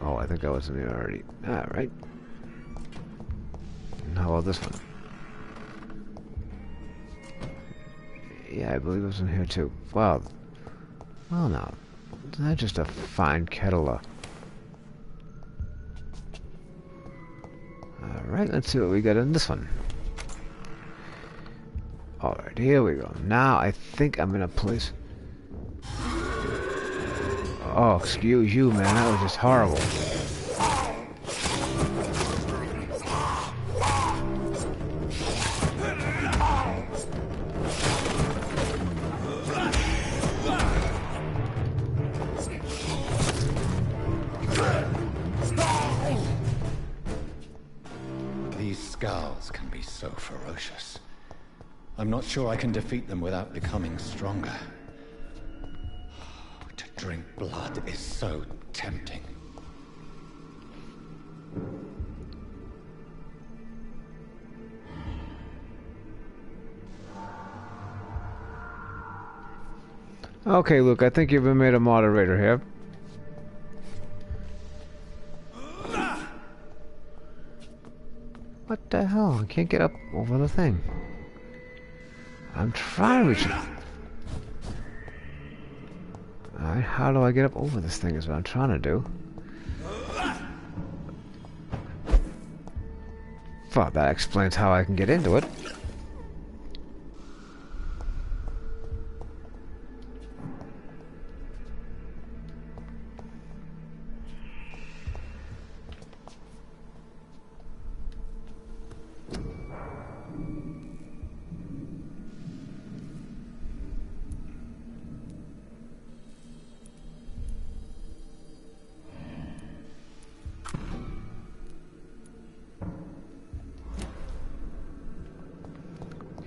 Oh, I think I was in there already. Alright. How about this one? Yeah, I believe it was in here too. Wow. Well, no. Isn't that just a fine kettle of... Alright, let's see what we got in this one. Alright, here we go. Now I think I'm in a place... Oh, excuse you, man. That was just horrible. These scowls can be so ferocious. I'm not sure I can defeat them without becoming stronger. To drink blood is so tempting. Okay, Luke, I think you've been made a moderator here. What the hell? I can't get up over the thing. I'm trying to reach it. Alright, how do I get up over this thing is what I'm trying to do. Fuck, that explains how I can get into it.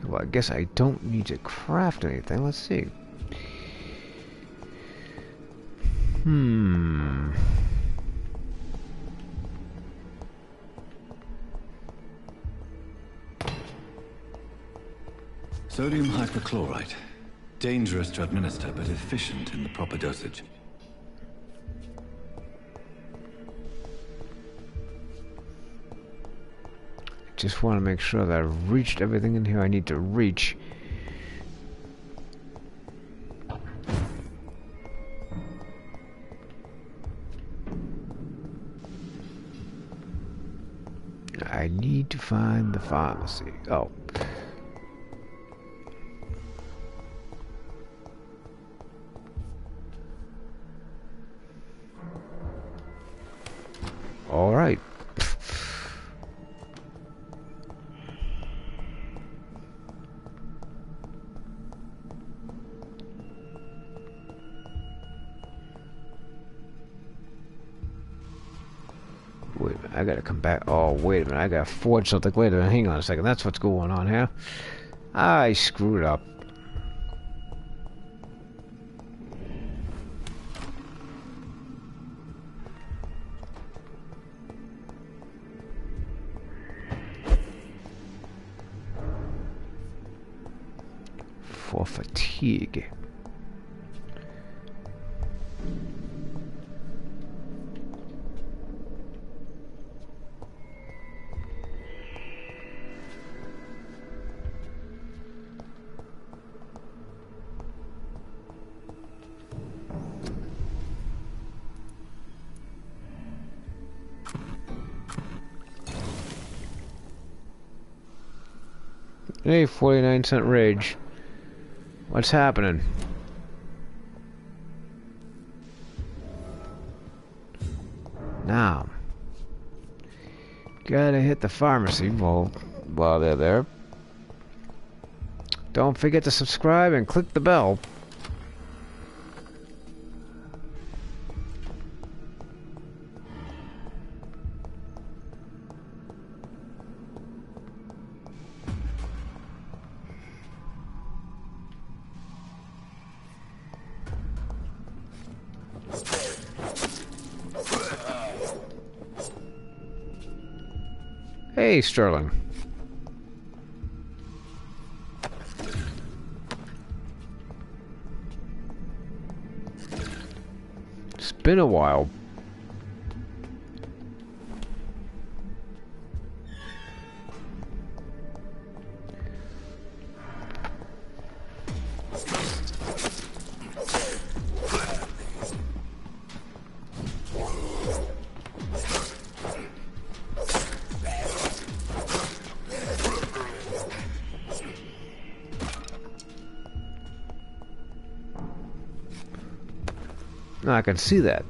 Well, I guess I don't need to craft anything. Let's see. Sodium hypochlorite. Dangerous to administer, but efficient in the proper dosage. Just want to make sure that I've reached everything in here I need to reach. I need to find the pharmacy. Oh. All right. Wait a minute, I gotta come back. Oh, wait a minute, I gotta forge something. Wait a minute, hang on a second. That's what's going on here. I screwed up. For fatigue. Hey, 49-cent Reg. What's happening? Now, gotta hit the pharmacy while they're there. Don't forget to subscribe and click the bell. Hey, Sterling. It's been a while. I can see that.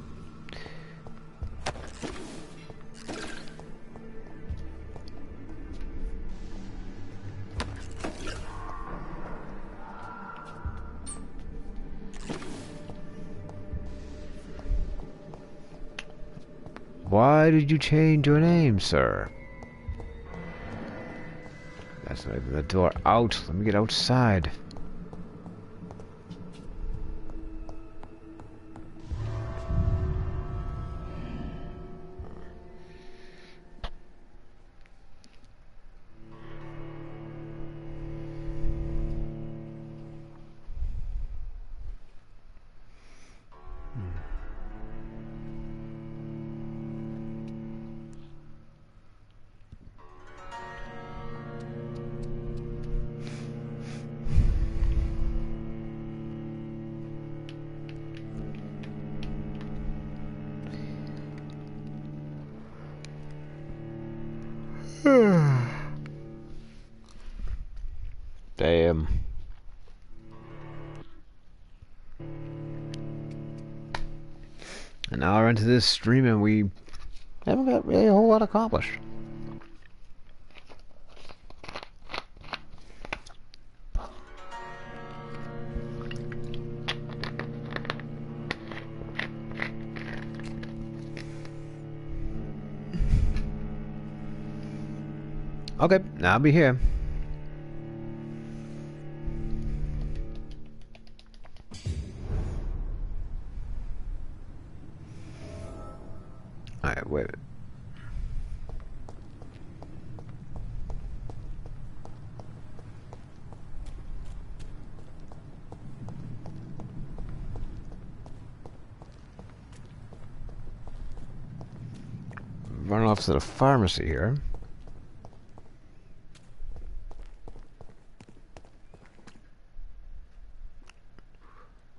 Why did you change your name, sir? That's not even the door out. Let me get outside. Damn. An hour into this stream and we haven't got really a whole lot accomplished. Okay, I'll be here. Alright, wait. Run off to the pharmacy here.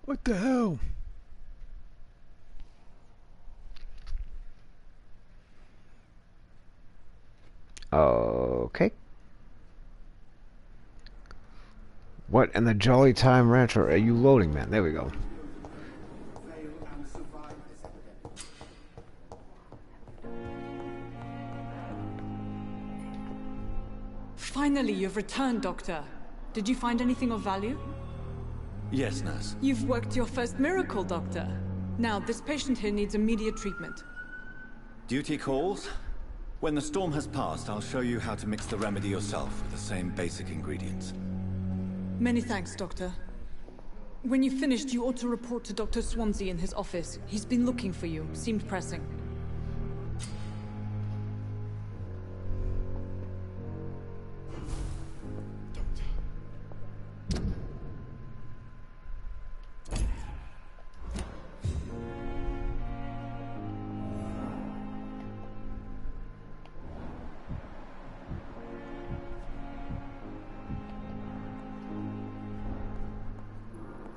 What the hell? Okay. What in the Jolly Time Ranch are you loading, man? There we go. Finally, you've returned, Doctor. Did you find anything of value? Yes, nurse. You've worked your first miracle, Doctor. Now, this patient here needs immediate treatment. Duty calls. When the storm has passed, I'll show you how to mix the remedy yourself with the same basic ingredients. Many thanks, Doctor. When you've finished, you ought to report to Dr. Swansea in his office. He's been looking for you. Seemed pressing.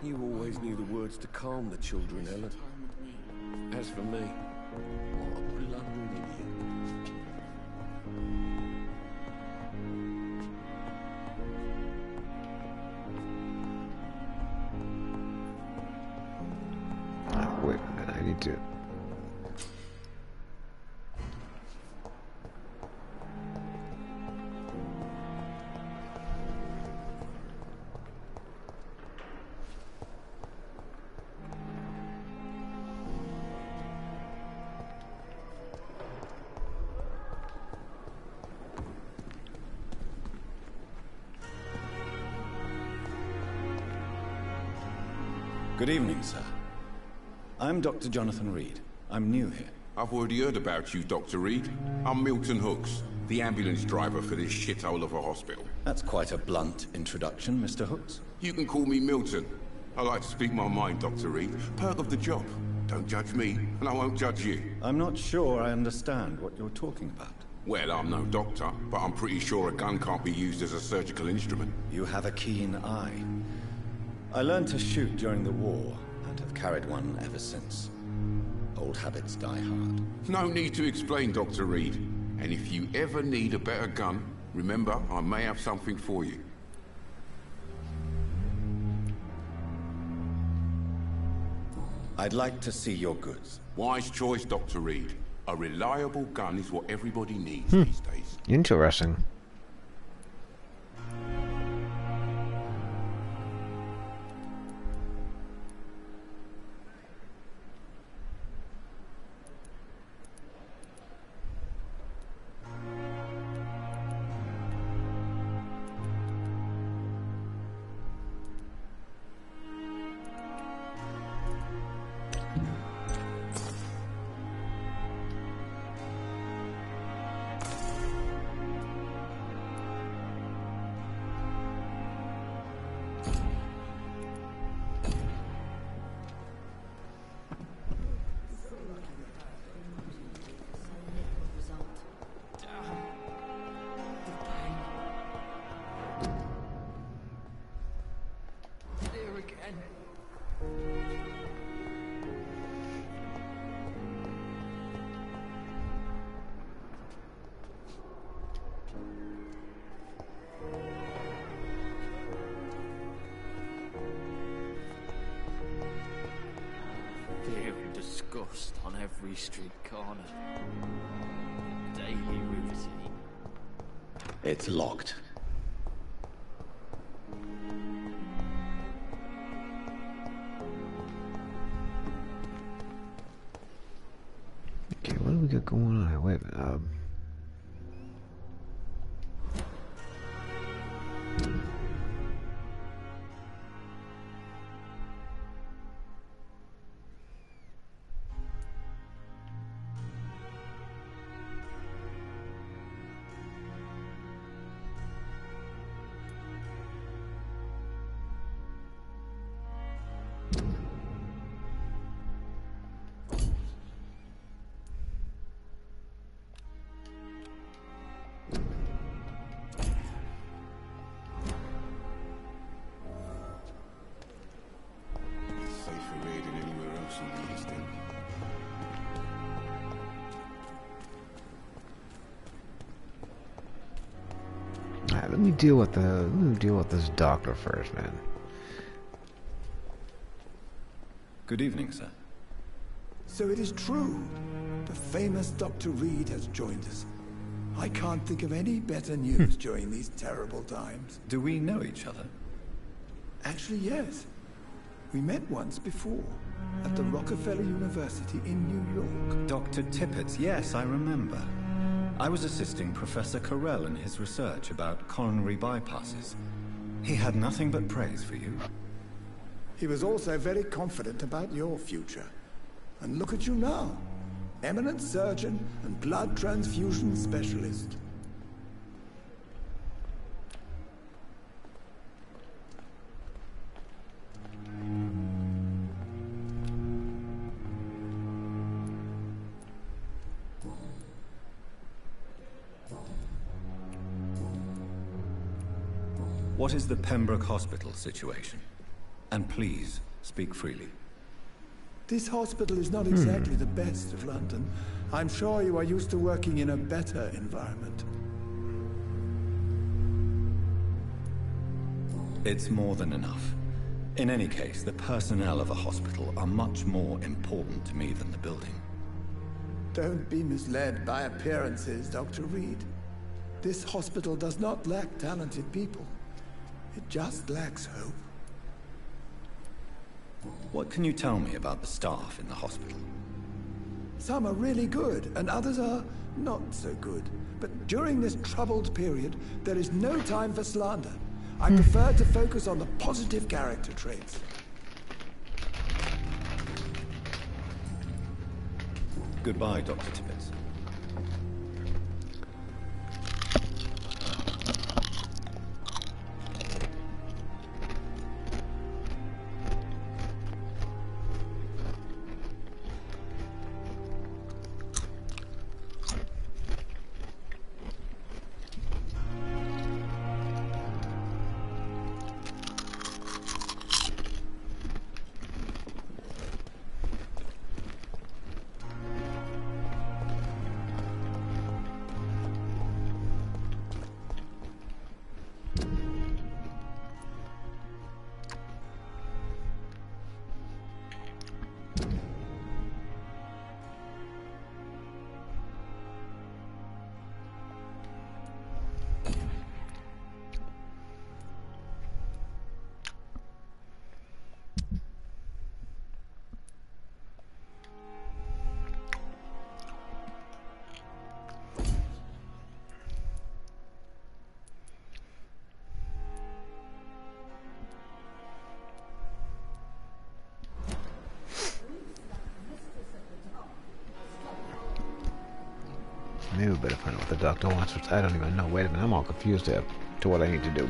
You always knew the words to calm the children, Ellen. As for me, what a blundering idiot. Oh, wait a minute, I need to... Good evening, sir. I'm Dr. Jonathan Reed. I'm new here. I've already heard about you, Dr. Reed. I'm Milton Hooks, the ambulance driver for this shithole of a hospital. That's quite a blunt introduction, Mr. Hooks. You can call me Milton. I like to speak my mind, Dr. Reed. Perk of the job. Don't judge me, and I won't judge you. I'm not sure I understand what you're talking about. Well, I'm no doctor, but I'm pretty sure a gun can't be used as a surgical instrument. You have a keen eye. I learned to shoot during the war, and have carried one ever since. Old habits die hard. No need to explain, Dr. Reed. And if you ever need a better gun, remember, I may have something for you. I'd like to see your goods. Wise choice, Dr. Reed. A reliable gun is what everybody needs these days. Interesting. Disgust on every street corner. Daily routine. It's locked. Okay, what do we got going on here? Wait a minute. Alright, let me deal with this doctor first, man. Good evening, sir. So it is true. The famous Dr. Reed has joined us. I can't think of any better news during these terrible times. Do we know each other? Actually, yes. We met once before, at the Rockefeller University in New York. Dr. Tippett's, yes, I remember. I was assisting Professor Carell in his research about coronary bypasses. He had nothing but praise for you. He was also very confident about your future. And look at you now. Eminent surgeon and blood transfusion specialist. What is the Pembroke Hospital situation? And please, speak freely. This hospital is not exactly the best of London. I'm sure you are used to working in a better environment. It's more than enough. In any case, the personnel of a hospital are much more important to me than the building. Don't be misled by appearances, Dr. Reed. This hospital does not lack talented people. It just lacks hope. What can you tell me about the staff in the hospital? Some are really good, and others are not so good. But during this troubled period, there is no time for slander. I prefer to focus on the positive character traits. Goodbye, Dr. Tibbets. Maybe we better find out what the doctor wants, which I don't even know. Wait a minute, I'm all confused to what I need to do.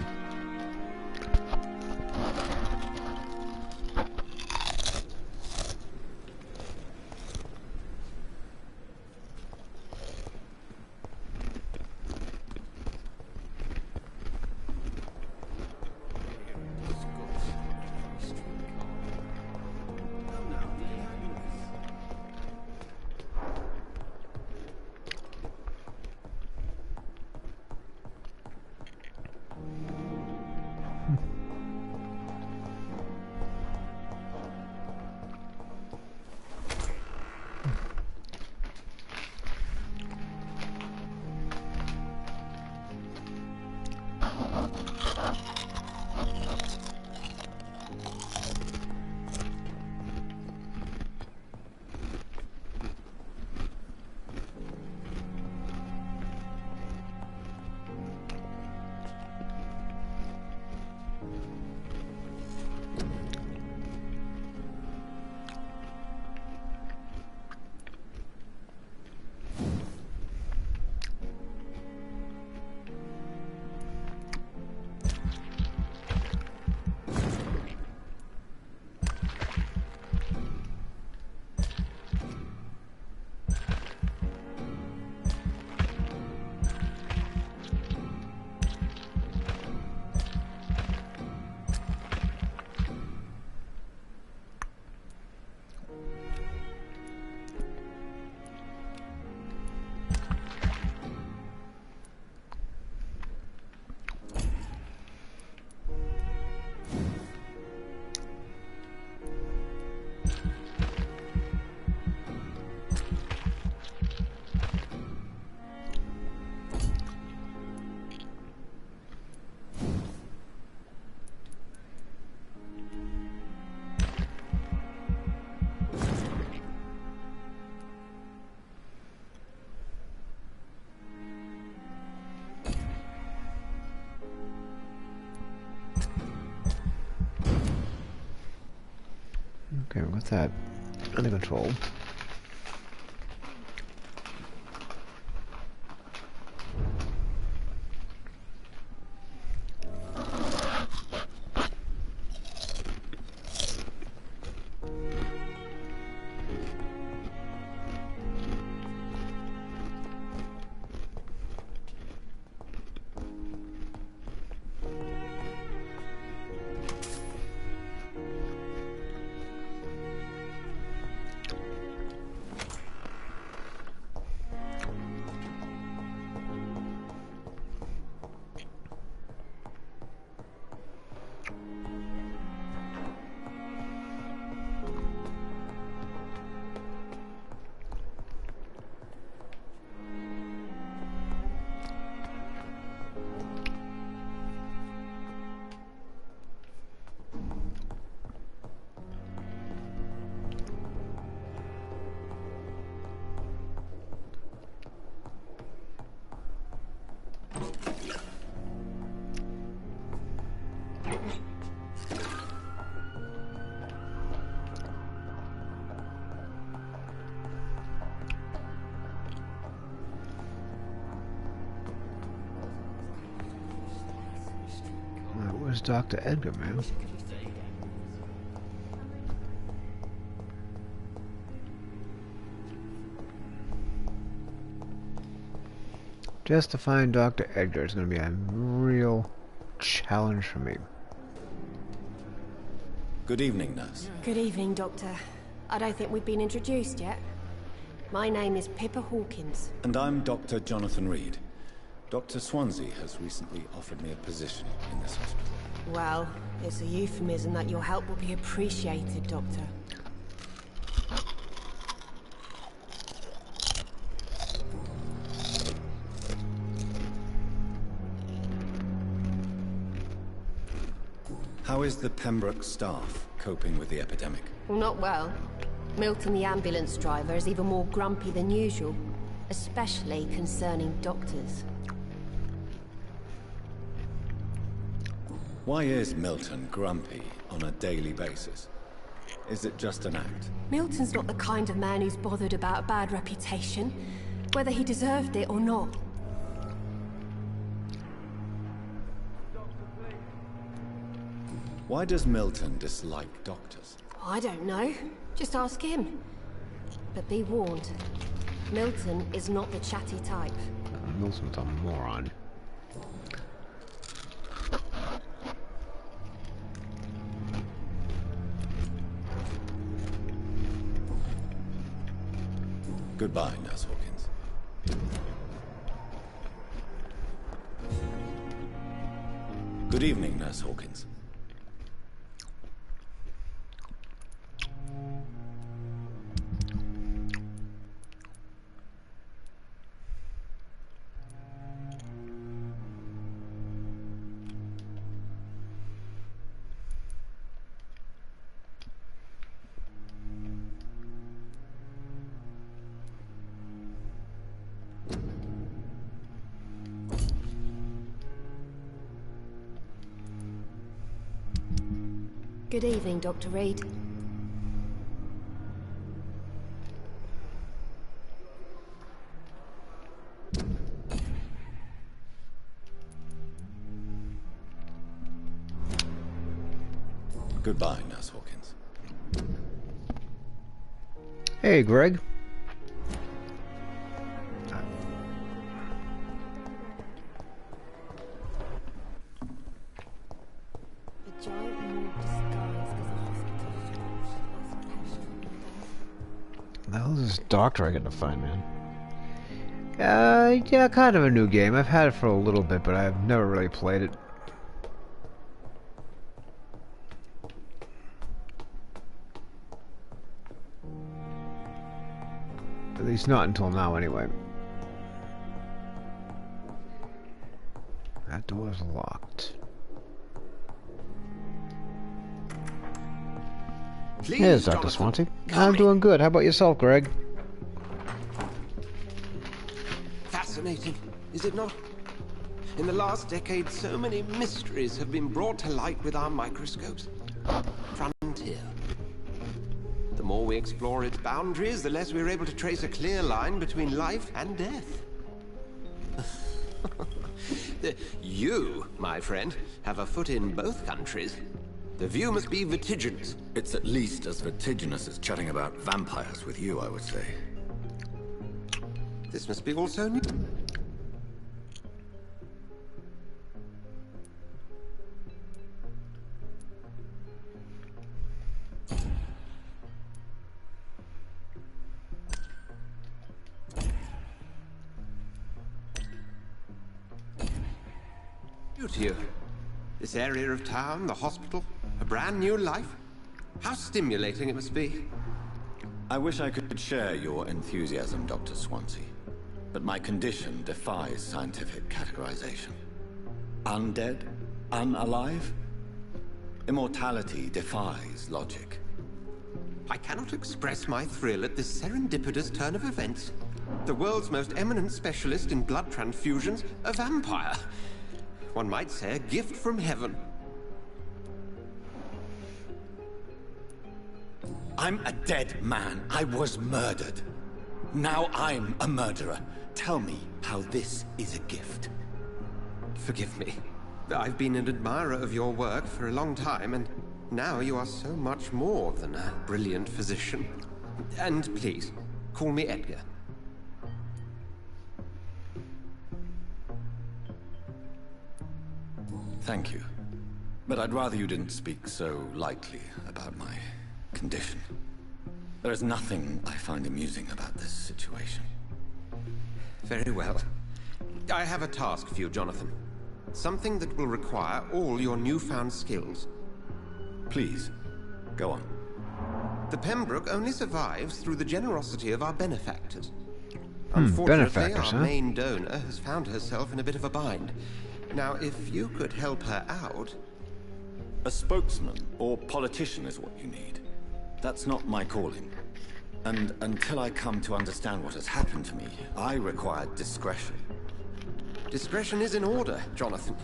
Okay, we got that under control. Where's Dr. Edgar, man? Just to find Dr. Edgar is going to be a real challenge for me. Good evening, nurse. Good evening, Doctor. I don't think we've been introduced yet. My name is Pippa Hawkins. And I'm Dr. Jonathan Reed. Dr. Swansea has recently offered me a position in this hospital. Well, it's a euphemism that your help will be appreciated, Doctor. How is the Pembroke staff coping with the epidemic? Well, not well. Milton, the ambulance driver, is even more grumpy than usual, especially concerning doctors. Why is Milton grumpy on a daily basis? Is it just an act? Milton's not the kind of man who's bothered about a bad reputation, whether he deserved it or not. Why does Milton dislike doctors? I don't know. Just ask him. But be warned, Milton is not the chatty type. Milton's a moron. Goodbye, Nurse Hawkins. Good evening, Nurse Hawkins. Good evening, Dr. Reed. Goodbye, Nurse Hawkins. Hey, Greg. The hell is this doctor I get to find, man? Yeah, kind of a new game. I've had it for a little bit, but I've never really played it. At least not until now, anyway. That door's locked. Please, Here's Dr. Swansea. I'm doing good. How about yourself, Greg? Fascinating, is it not? In the last decade, so many mysteries have been brought to light with our microscopes. Frontier. The more we explore its boundaries, the less we're able to trace a clear line between life and death. You, my friend, have a foot in both countries. The view must be vertiginous. It's at least as vertiginous as chatting about vampires with you, I would say. This must be also new. To you. This area of town, the hospital, a brand new life. How stimulating it must be. I wish I could share your enthusiasm, Dr. Swansea, but my condition defies scientific categorization. Undead? Unalive? Immortality defies logic. I cannot express my thrill at this serendipitous turn of events. The world's most eminent specialist in blood transfusions, a vampire. One might say a gift from heaven. I'm a dead man. I was murdered. Now I'm a murderer. Tell me how this is a gift. Forgive me. I've been an admirer of your work for a long time, and now you are so much more than a brilliant physician. And please, call me Edgar. Thank you. But I'd rather you didn't speak so lightly about my condition. There is nothing I find amusing about this situation. Very well. I have a task for you, Jonathan. Something that will require all your newfound skills. Please, go on. The Pembroke only survives through the generosity of our benefactors. Unfortunately, our main donor has found herself in a bit of a bind. Now, if you could help her out... A spokesman or politician is what you need. That's not my calling. And until I come to understand what has happened to me, I require discretion. Discretion is in order, Jonathan.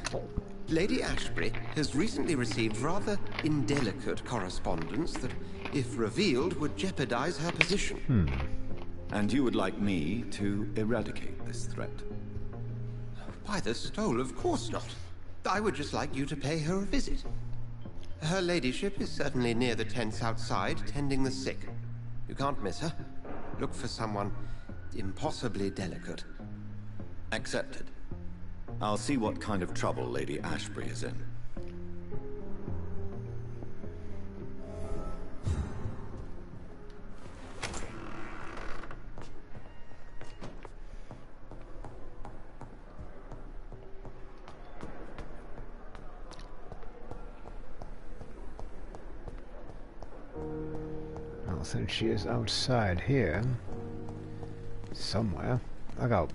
Lady Ashbury has recently received rather indelicate correspondence that, if revealed, would jeopardize her position. And you would like me to eradicate this threat? By the stole, of course not. I would just like you to pay her a visit. Her ladyship is certainly near the tents outside, tending the sick. You can't miss her. Look for someone impossibly delicate. Accepted. I'll see what kind of trouble Lady Ashbury is in. Well, since she is outside here, somewhere, look out.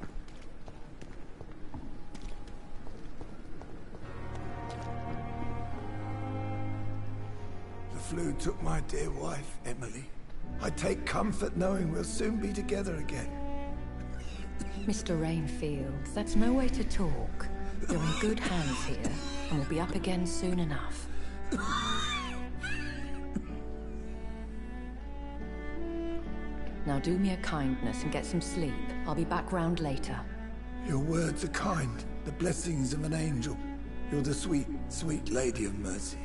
The flu took my dear wife, Emily. I take comfort knowing we'll soon be together again. Mr. Rainfield, that's no way to talk. You're in good hands here, and we'll be up again soon enough. Now do me a kindness and get some sleep. I'll be back round later. Your words are kind, the blessings of an angel. You're the sweet, sweet Lady of Mercy.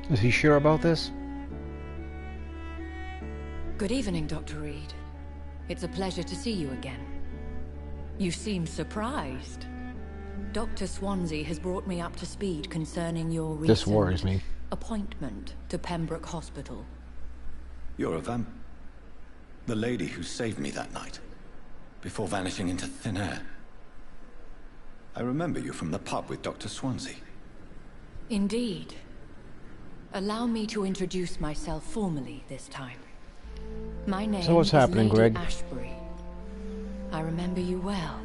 Is he sure about this? Good evening, Dr. Reed. It's a pleasure to see you again. You seem surprised. Dr. Swansea has brought me up to speed concerning your This worries me. appointment to Pembroke Hospital. You're a vamp... The lady who saved me that night, before vanishing into thin air. I remember you from the pub with Dr. Swansea. Indeed. Allow me to introduce myself formally this time. My name So what's happening, is Lady Greg? Ashbury. I remember you well,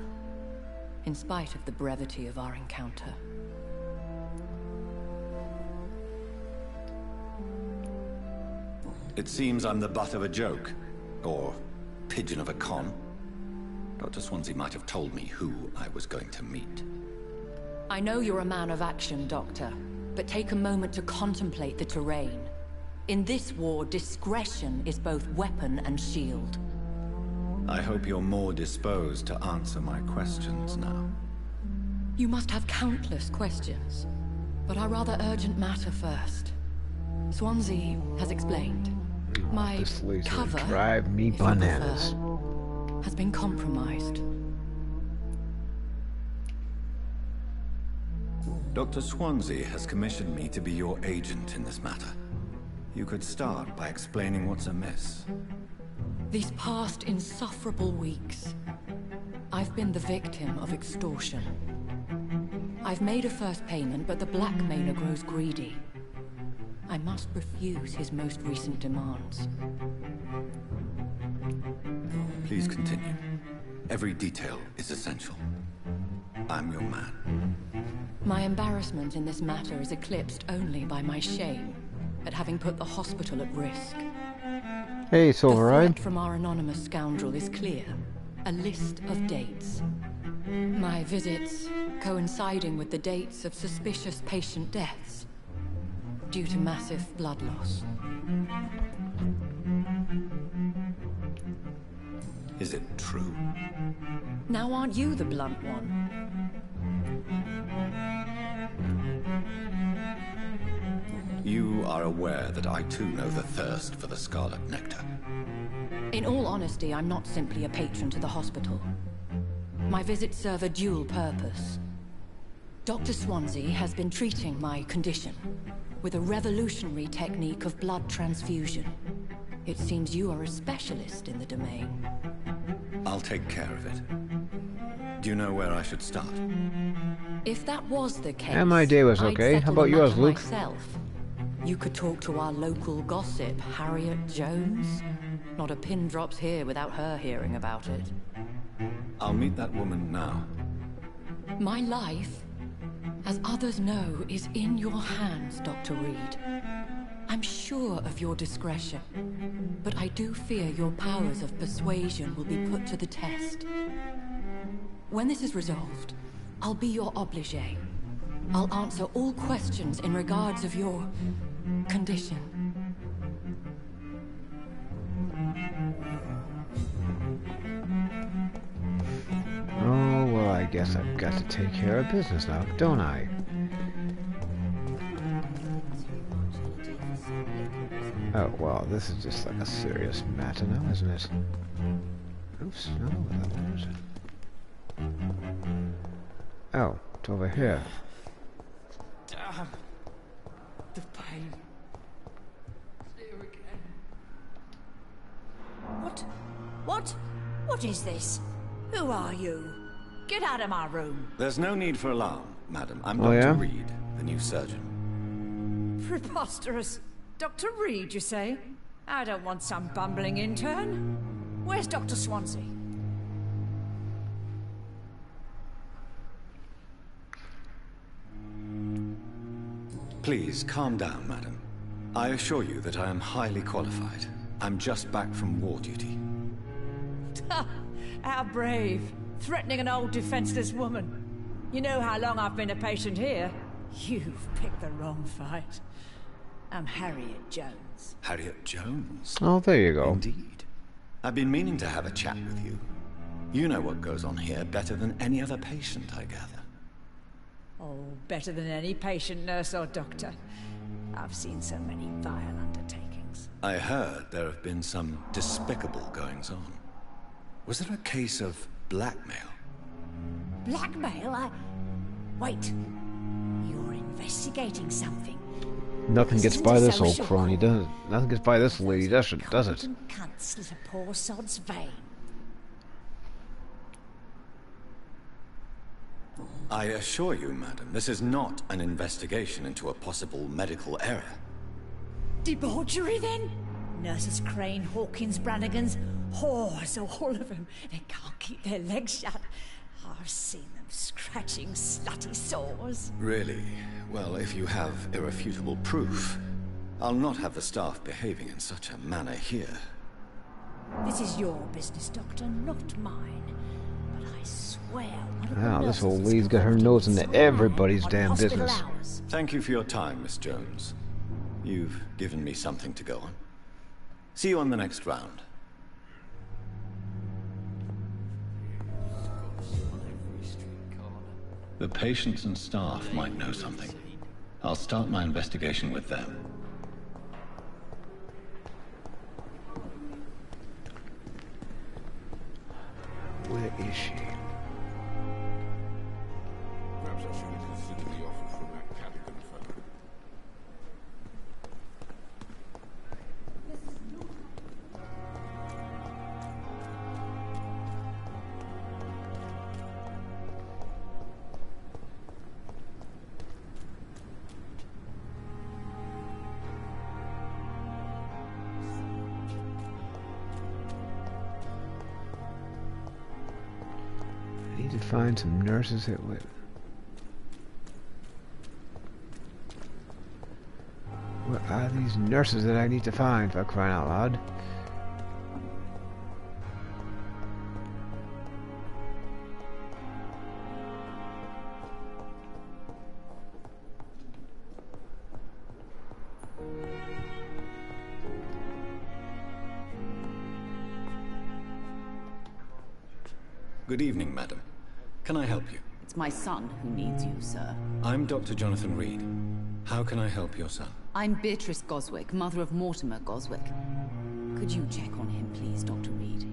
in spite of the brevity of our encounter. It seems I'm the butt of a joke, or pigeon of a con. Dr. Swansea might have told me who I was going to meet. I know you're a man of action, Doctor, but take a moment to contemplate the terrain. In this war, discretion is both weapon and shield. I hope you're more disposed to answer my questions now. You must have countless questions, but our rather urgent matter first. Swansea has explained. My This laser cover, drive me if you bananas. prefer, has been compromised. Dr. Swansea has commissioned me to be your agent in this matter. You could start by explaining what's amiss. These past insufferable weeks, I've been the victim of extortion. I've made a first payment, but the blackmailer grows greedy. I must refuse his most recent demands. Please continue. Every detail is essential. I'm your man. My embarrassment in this matter is eclipsed only by my shame at having put the hospital at risk. Hey, The Silvereye. threat from our anonymous scoundrel is clear. A list of dates. My visits coinciding with the dates of suspicious patient deaths due to massive blood loss. Is it true? Now aren't you the blunt one? You are aware that I too know the thirst for the Scarlet Nectar. In all honesty, I'm not simply a patron to the hospital. My visits serve a dual purpose. Dr. Swansea has been treating my condition with a revolutionary technique of blood transfusion. It seems you are a specialist in the domain. I'll take care of it. Do you know where I should start? If that was the case, yeah, my day was okay. How about yours, Luke? Myself. You could talk to our local gossip, Harriet Jones. Not a pin drops here without her hearing about it. I'll meet that woman now. My life, as others know, is in your hands, Dr. Reed. I'm sure of your discretion, but I do fear your powers of persuasion will be put to the test. When this is resolved, I'll be your obligé. I'll answer all questions in regards of your condition. Oh, well, I guess I've got to take care of business now, don't I? Oh, well, this is just like a serious matter now, isn't it? Oops, no, where is it? Oh, it's over here. Damn. The pain. It's here again. What is this? Who are you? Get out of my room. There's no need for alarm, madam. I'm Oh, Dr. yeah? Reed, the new surgeon. Preposterous. Dr. Reed, you say? I don't want some bumbling intern. Where's Dr. Swansea? Please, calm down, madam. I assure you that I am highly qualified. I'm just back from war duty. How brave. Threatening an old defenseless woman. You know how long I've been a patient here? You've picked the wrong fight. I'm Harriet Jones. Harriet Jones? Oh, there you go. Indeed. I've been meaning to have a chat with you. You know what goes on here better than any other patient, I gather. Oh, better than any patient, nurse or doctor. I've seen so many vile undertakings. I heard there have been some despicable goings-on. Was there a case of blackmail? Blackmail? Wait. You're investigating something. Nothing gets by this old crony, does it? Nothing gets by this lady, does it? Can't slit a poor sod's vein. I assure you, madam, this is not an investigation into a possible medical error. Debauchery, then? Nurses Crane, Hawkins, Brannigans, whores, all of them. They can't keep their legs shut. I've seen them scratching slutty sores. Really? Well, if you have irrefutable proof, I'll not have the staff behaving in such a manner here. This is your business, Doctor, not mine. But I swear... Wow, this old lady's got her nose into everybody's damn business. Thank you for your time, Miss Jones. You've given me something to go on. See you on the next round. The patients and staff might know something. I'll start my investigation with them. Where is she? Perhaps I should have considered the offer from that Cadigan fellow. I need to find some nurses that would... What are these nurses that I need to find, for crying out loud? Good evening, madam. Can I help you? It's my son who needs you, sir. I'm Dr. Jonathan Reed. How can I help your son? I'm Beatrice Goswick, mother of Mortimer Goswick. Could you check on him, please, Dr. Reed?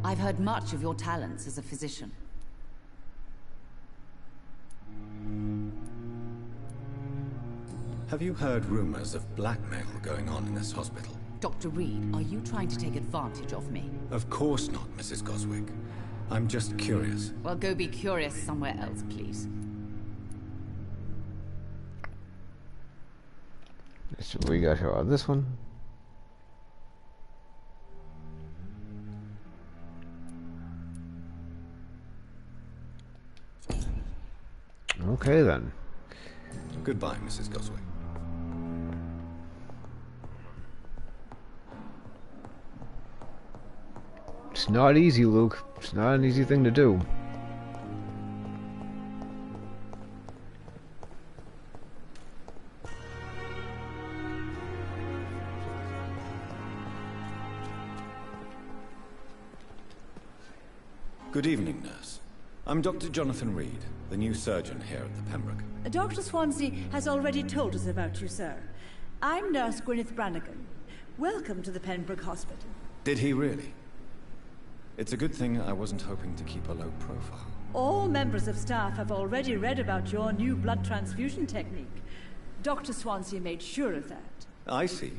I've heard much of your talents as a physician. Have you heard rumors of blackmail going on in this hospital? Dr. Reed, are you trying to take advantage of me? Of course not, Mrs. Goswick. I'm just curious. Well, go be curious somewhere else, please. So we got here on this one. Okay then. Goodbye, Mrs. Goswick. It's not easy, Luke. It's not an easy thing to do. Good evening, nurse. I'm Dr. Jonathan Reed, the new surgeon here at the Pembroke. Dr. Swansea has already told us about you, sir. I'm Nurse Gwyneth Brannigan. Welcome to the Pembroke Hospital. Did he really? It's a good thing I wasn't hoping to keep a low profile. All members of staff have already read about your new blood transfusion technique. Dr. Swansea made sure of that. I see.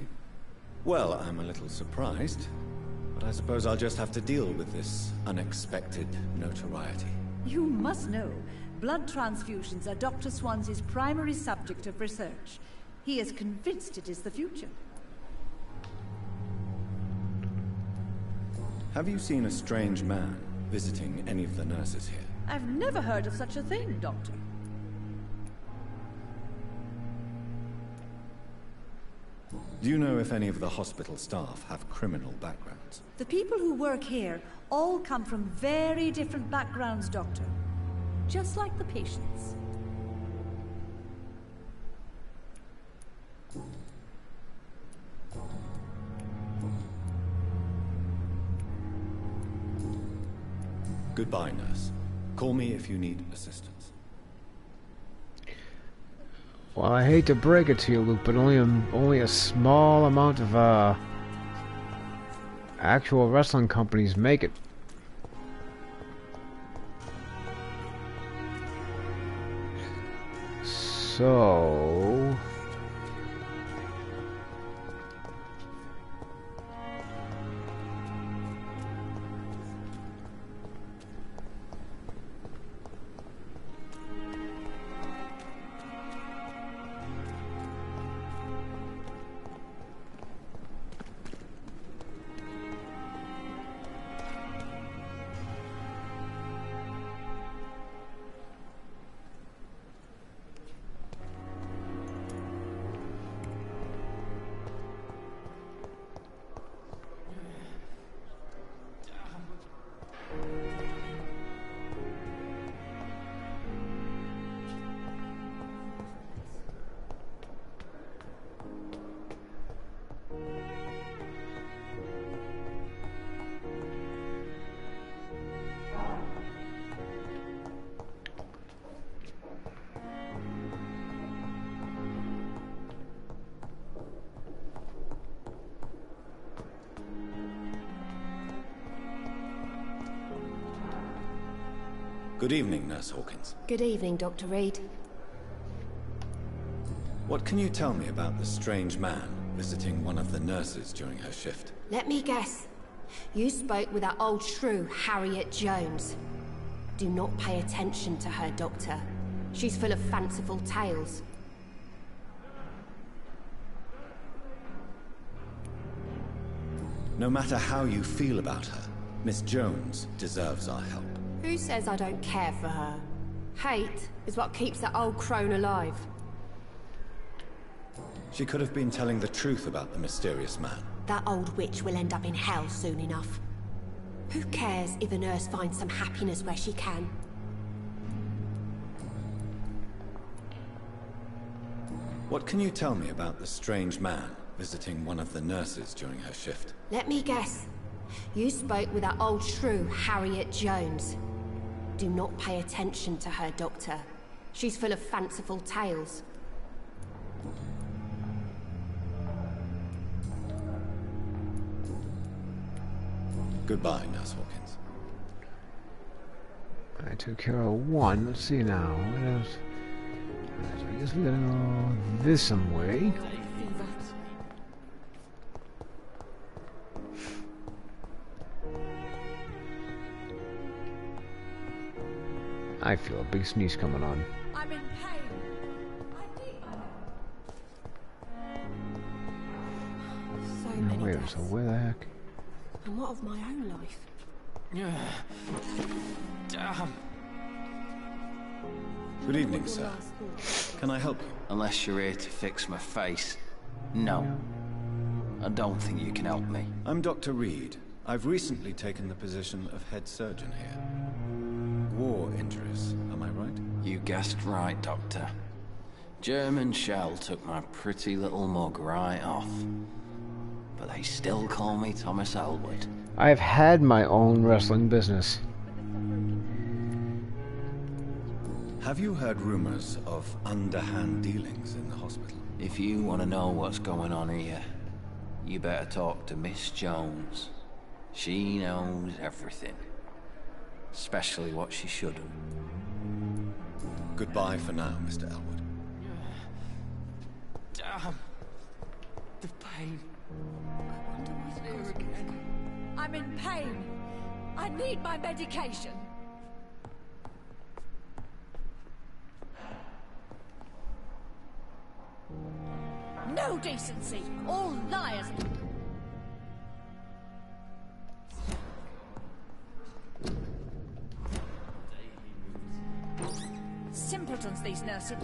Well, I'm a little surprised, but I suppose I'll just have to deal with this unexpected notoriety. You must know, blood transfusions are Dr. Swansea's primary subject of research. He is convinced it is the future. Have you seen a strange man visiting any of the nurses here? I've never heard of such a thing, Doctor. Do you know if any of the hospital staff have criminal backgrounds? The people who work here all come from very different backgrounds, Doctor. Just like the patients. Goodbye, nurse. Call me if you need assistance. Well, I hate to break it to you, Luke, but only a small amount of actual wrestling companies make it. So Good evening, Nurse Hawkins. Good evening, Dr. Reed. What can you tell me about the strange man visiting one of the nurses during her shift? Let me guess. You spoke with that old shrew, Harriet Jones. Do not pay attention to her, Doctor. She's full of fanciful tales. No matter how you feel about her, Miss Jones deserves our help. Who says I don't care for her? Hate is what keeps that old crone alive. She could have been telling the truth about the mysterious man. That old witch will end up in hell soon enough. Who cares if a nurse finds some happiness where she can? What can you tell me about the strange man visiting one of the nurses during her shift? Let me guess. You spoke with that old shrew, Harriet Jones. Do not pay attention to her, Doctor. She's full of fanciful tales. Goodbye, Nurse Hawkins. I took care of one. Let's see now. What else? So I guess we gotta go this some way. I feel a big sneeze coming on. I'm in pain. So many Wait, deaths. so where the heck? And what of my own life? Damn. Good evening, sir. Can I help you? Unless you're here to fix my face. No. I don't think you can help me. I'm Dr. Reed. I've recently taken the position of head surgeon here. War injuries, am I right? You guessed right, Doctor. German shell took my pretty little mug right off. But they still call me Thomas Elwood. I've had my own wrestling business. Have you heard rumors of underhand dealings in the hospital? If you want to know what's going on here, you better talk to Miss Jones. She knows everything. Especially what she shouldn't. Goodbye for now, Mr. Elwood. Damn. The pain. I'm in pain. I need my medication. No decency. All liars. Simpletons, these nurses.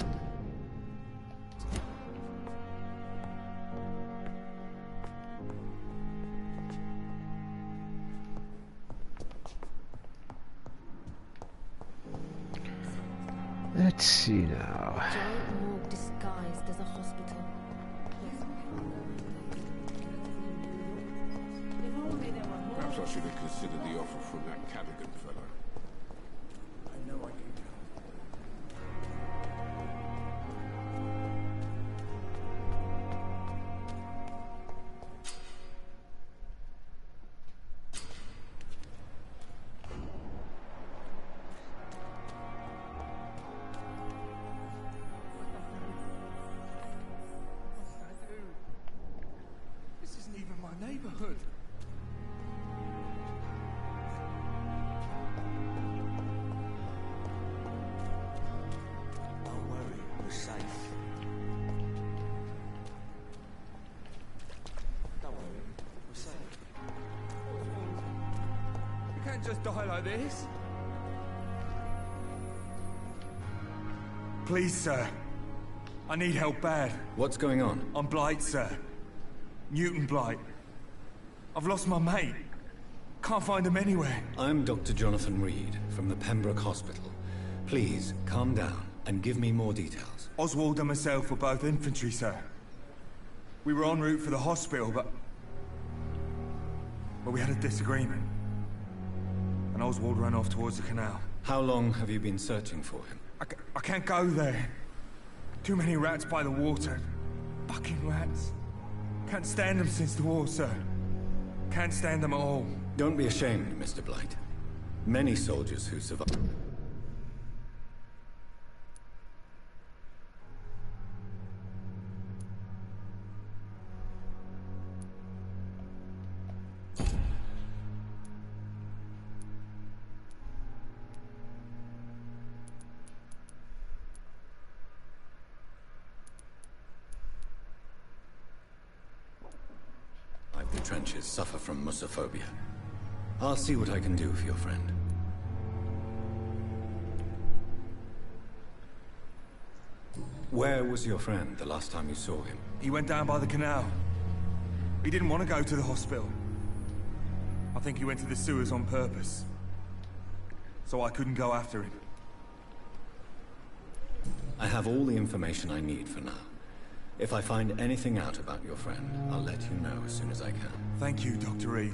Let's see now. Giant morgue disguised as a hospital. Perhaps I should have considered the offer from that Cadigan fellow. I know I can tell. This isn't even my neighborhood. Don't worry, we're safe. Don't worry, we're safe. You can't just die like this. Please, sir. I need help bad. What's going on? I'm Blight, sir. Newton Blight. I've lost my mate. Can't find him anywhere. I'm Dr. Jonathan Reed from the Pembroke Hospital. Please, calm down and give me more details. Oswald and myself were both infantry, sir. We were en route for the hospital, but we had a disagreement. And Oswald ran off towards the canal. How long have you been searching for him? I can't go there. Too many rats by the water. Fucking rats. Can't stand them since the war, sir. Can't stand them at all. Don't be ashamed, Mr. Blight. Many soldiers who survived... the trenches suffer from musophobia. I'll see what I can do for your friend. Where was your friend the last time you saw him? He went down by the canal. He didn't want to go to the hospital. I think he went to the sewers on purpose. So I couldn't go after him. I have all the information I need for now. If I find anything out about your friend, I'll let you know as soon as I can. Thank you, Dr. Reed.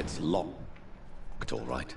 It's locked, all right.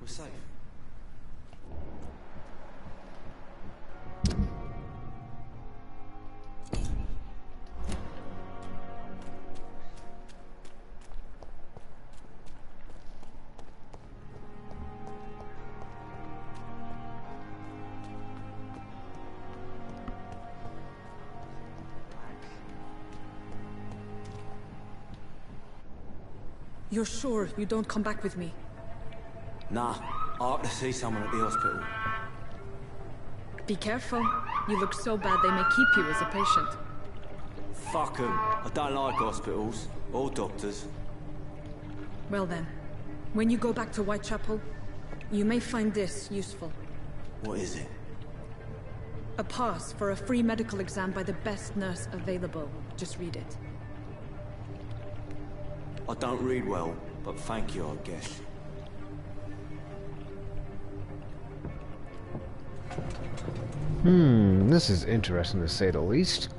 Safe. You're sure you don't come back with me? Nah, I have to see someone at the hospital. Be careful. You look so bad they may keep you as a patient. Fuck 'em. I don't like hospitals. Or doctors. Well then, when you go back to Whitechapel, you may find this useful. What is it? A pass for a free medical exam by the best nurse available. Just read it. I don't read well, but thank you, I guess. This is interesting to say the least.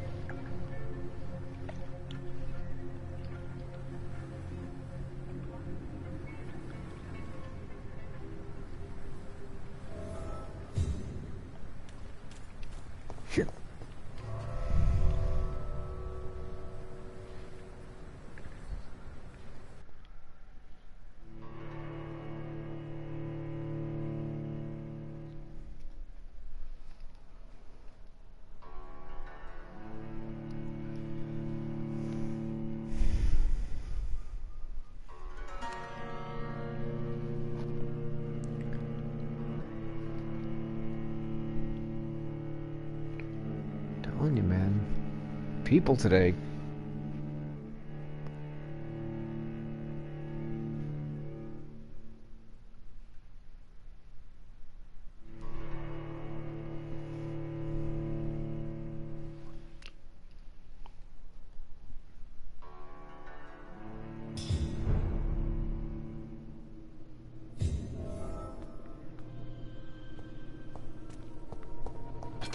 Telling you, man. People today.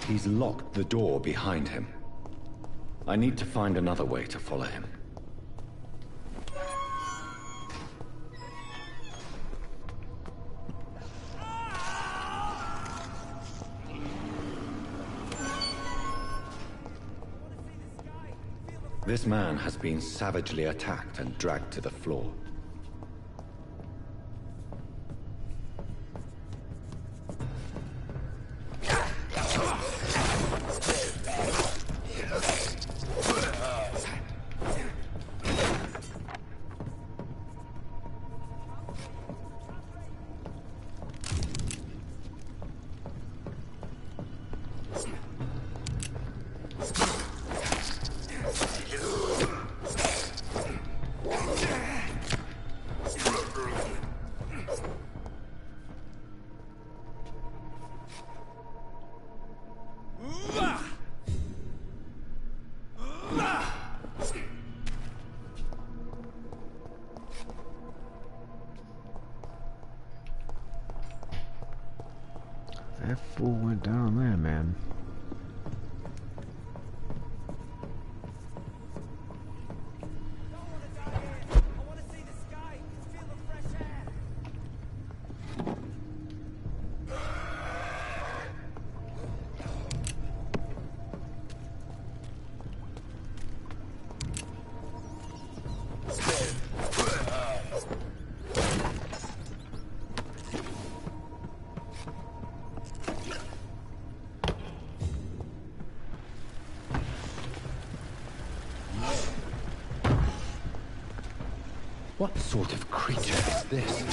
He's locked the door behind him. I need to find another way to follow him. This man has been savagely attacked and dragged to the floor. That fool went down there, man. What sort of creature is this?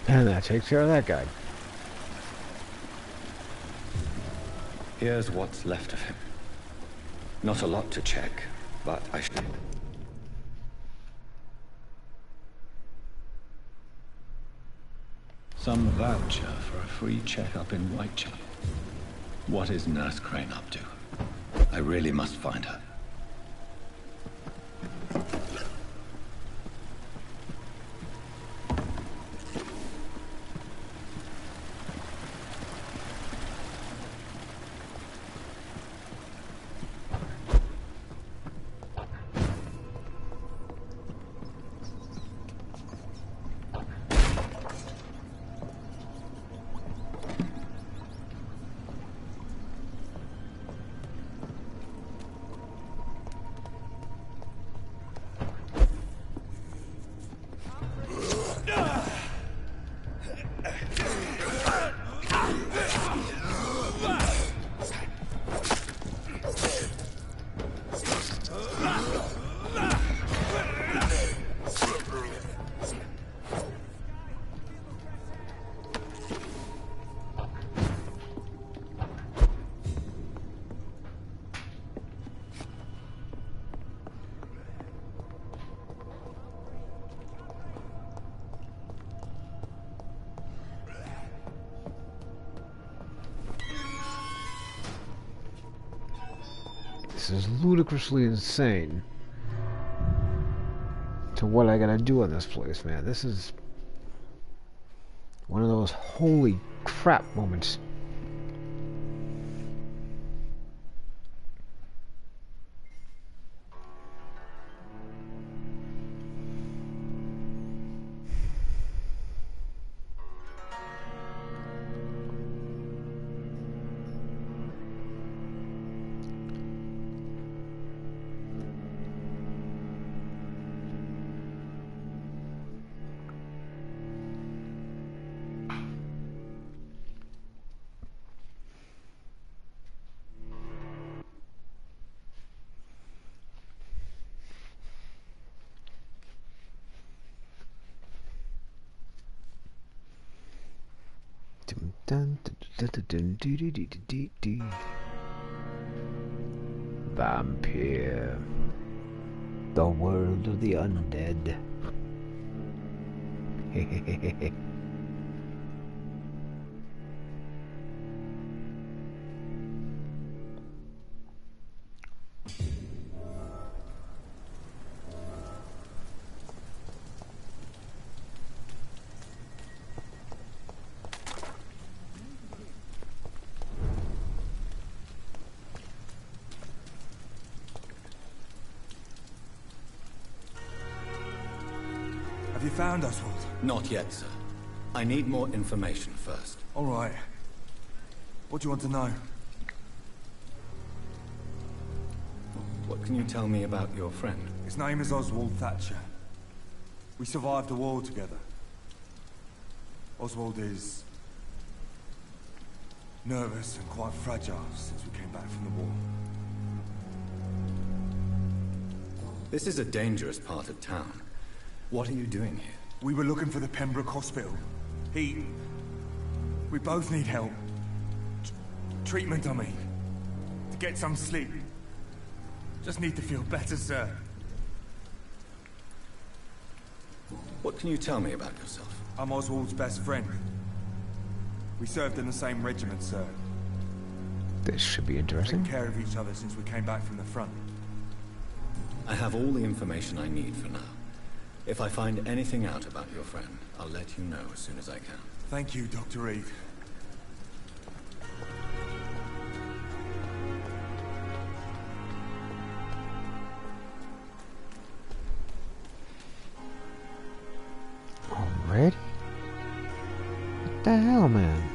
And that takes care of that guy. Here's what's left of him. Not a lot to check, but I should... Some voucher for a free checkup in Whitechapel. What is Nurse Crane up to? I really must find her. This is ludicrously insane to what I gotta do on this place, man. This is one of those holy crap moments. Vampyr, the world of the undead. found Oswald? Not yet, sir. I need more information first. All right. What do you want to know? What can you tell me about your friend? His name is Oswald Thatcher. We survived the war together. Oswald is nervous and quite fragile since we came back from the war. This is a dangerous part of town. What are you doing here? We were looking for the Pembroke Hospital. We both need help. Treatment, I mean. To get some sleep. Just need to feel better, sir. What can you tell me about yourself? I'm Oswald's best friend. We served in the same regiment, sir. This should be interesting. Taken care of each other since we came back from the front. I have all the information I need for now. If I find anything out about your friend, I'll let you know as soon as I can. Thank you, Dr. Reed. Already? What the hell, man?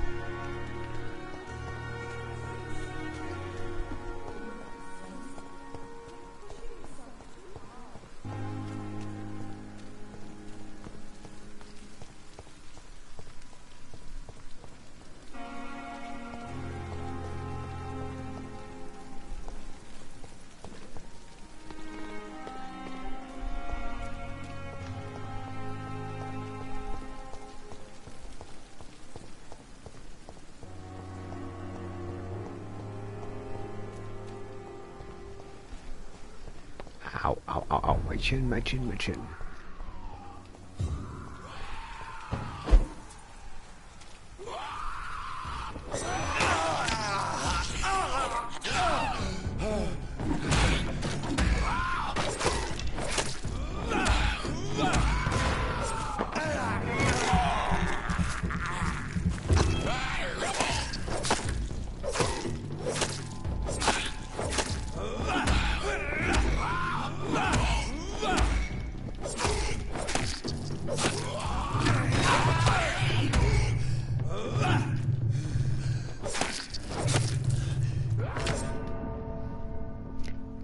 Ow, ow, ow, ow, my chin, my chin, my chin.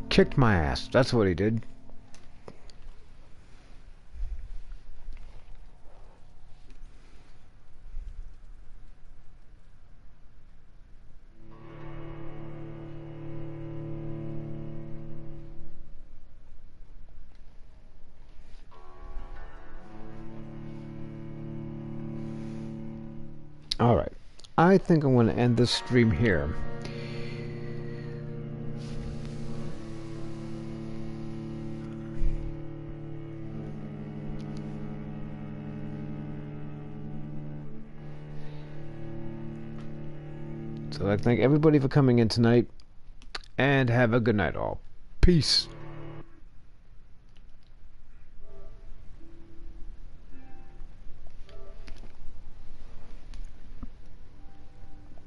Kicked my ass. That's what he did. Alright. I think I'm going to end this stream here. So I thank everybody for coming in tonight, and have a good night all. Peace.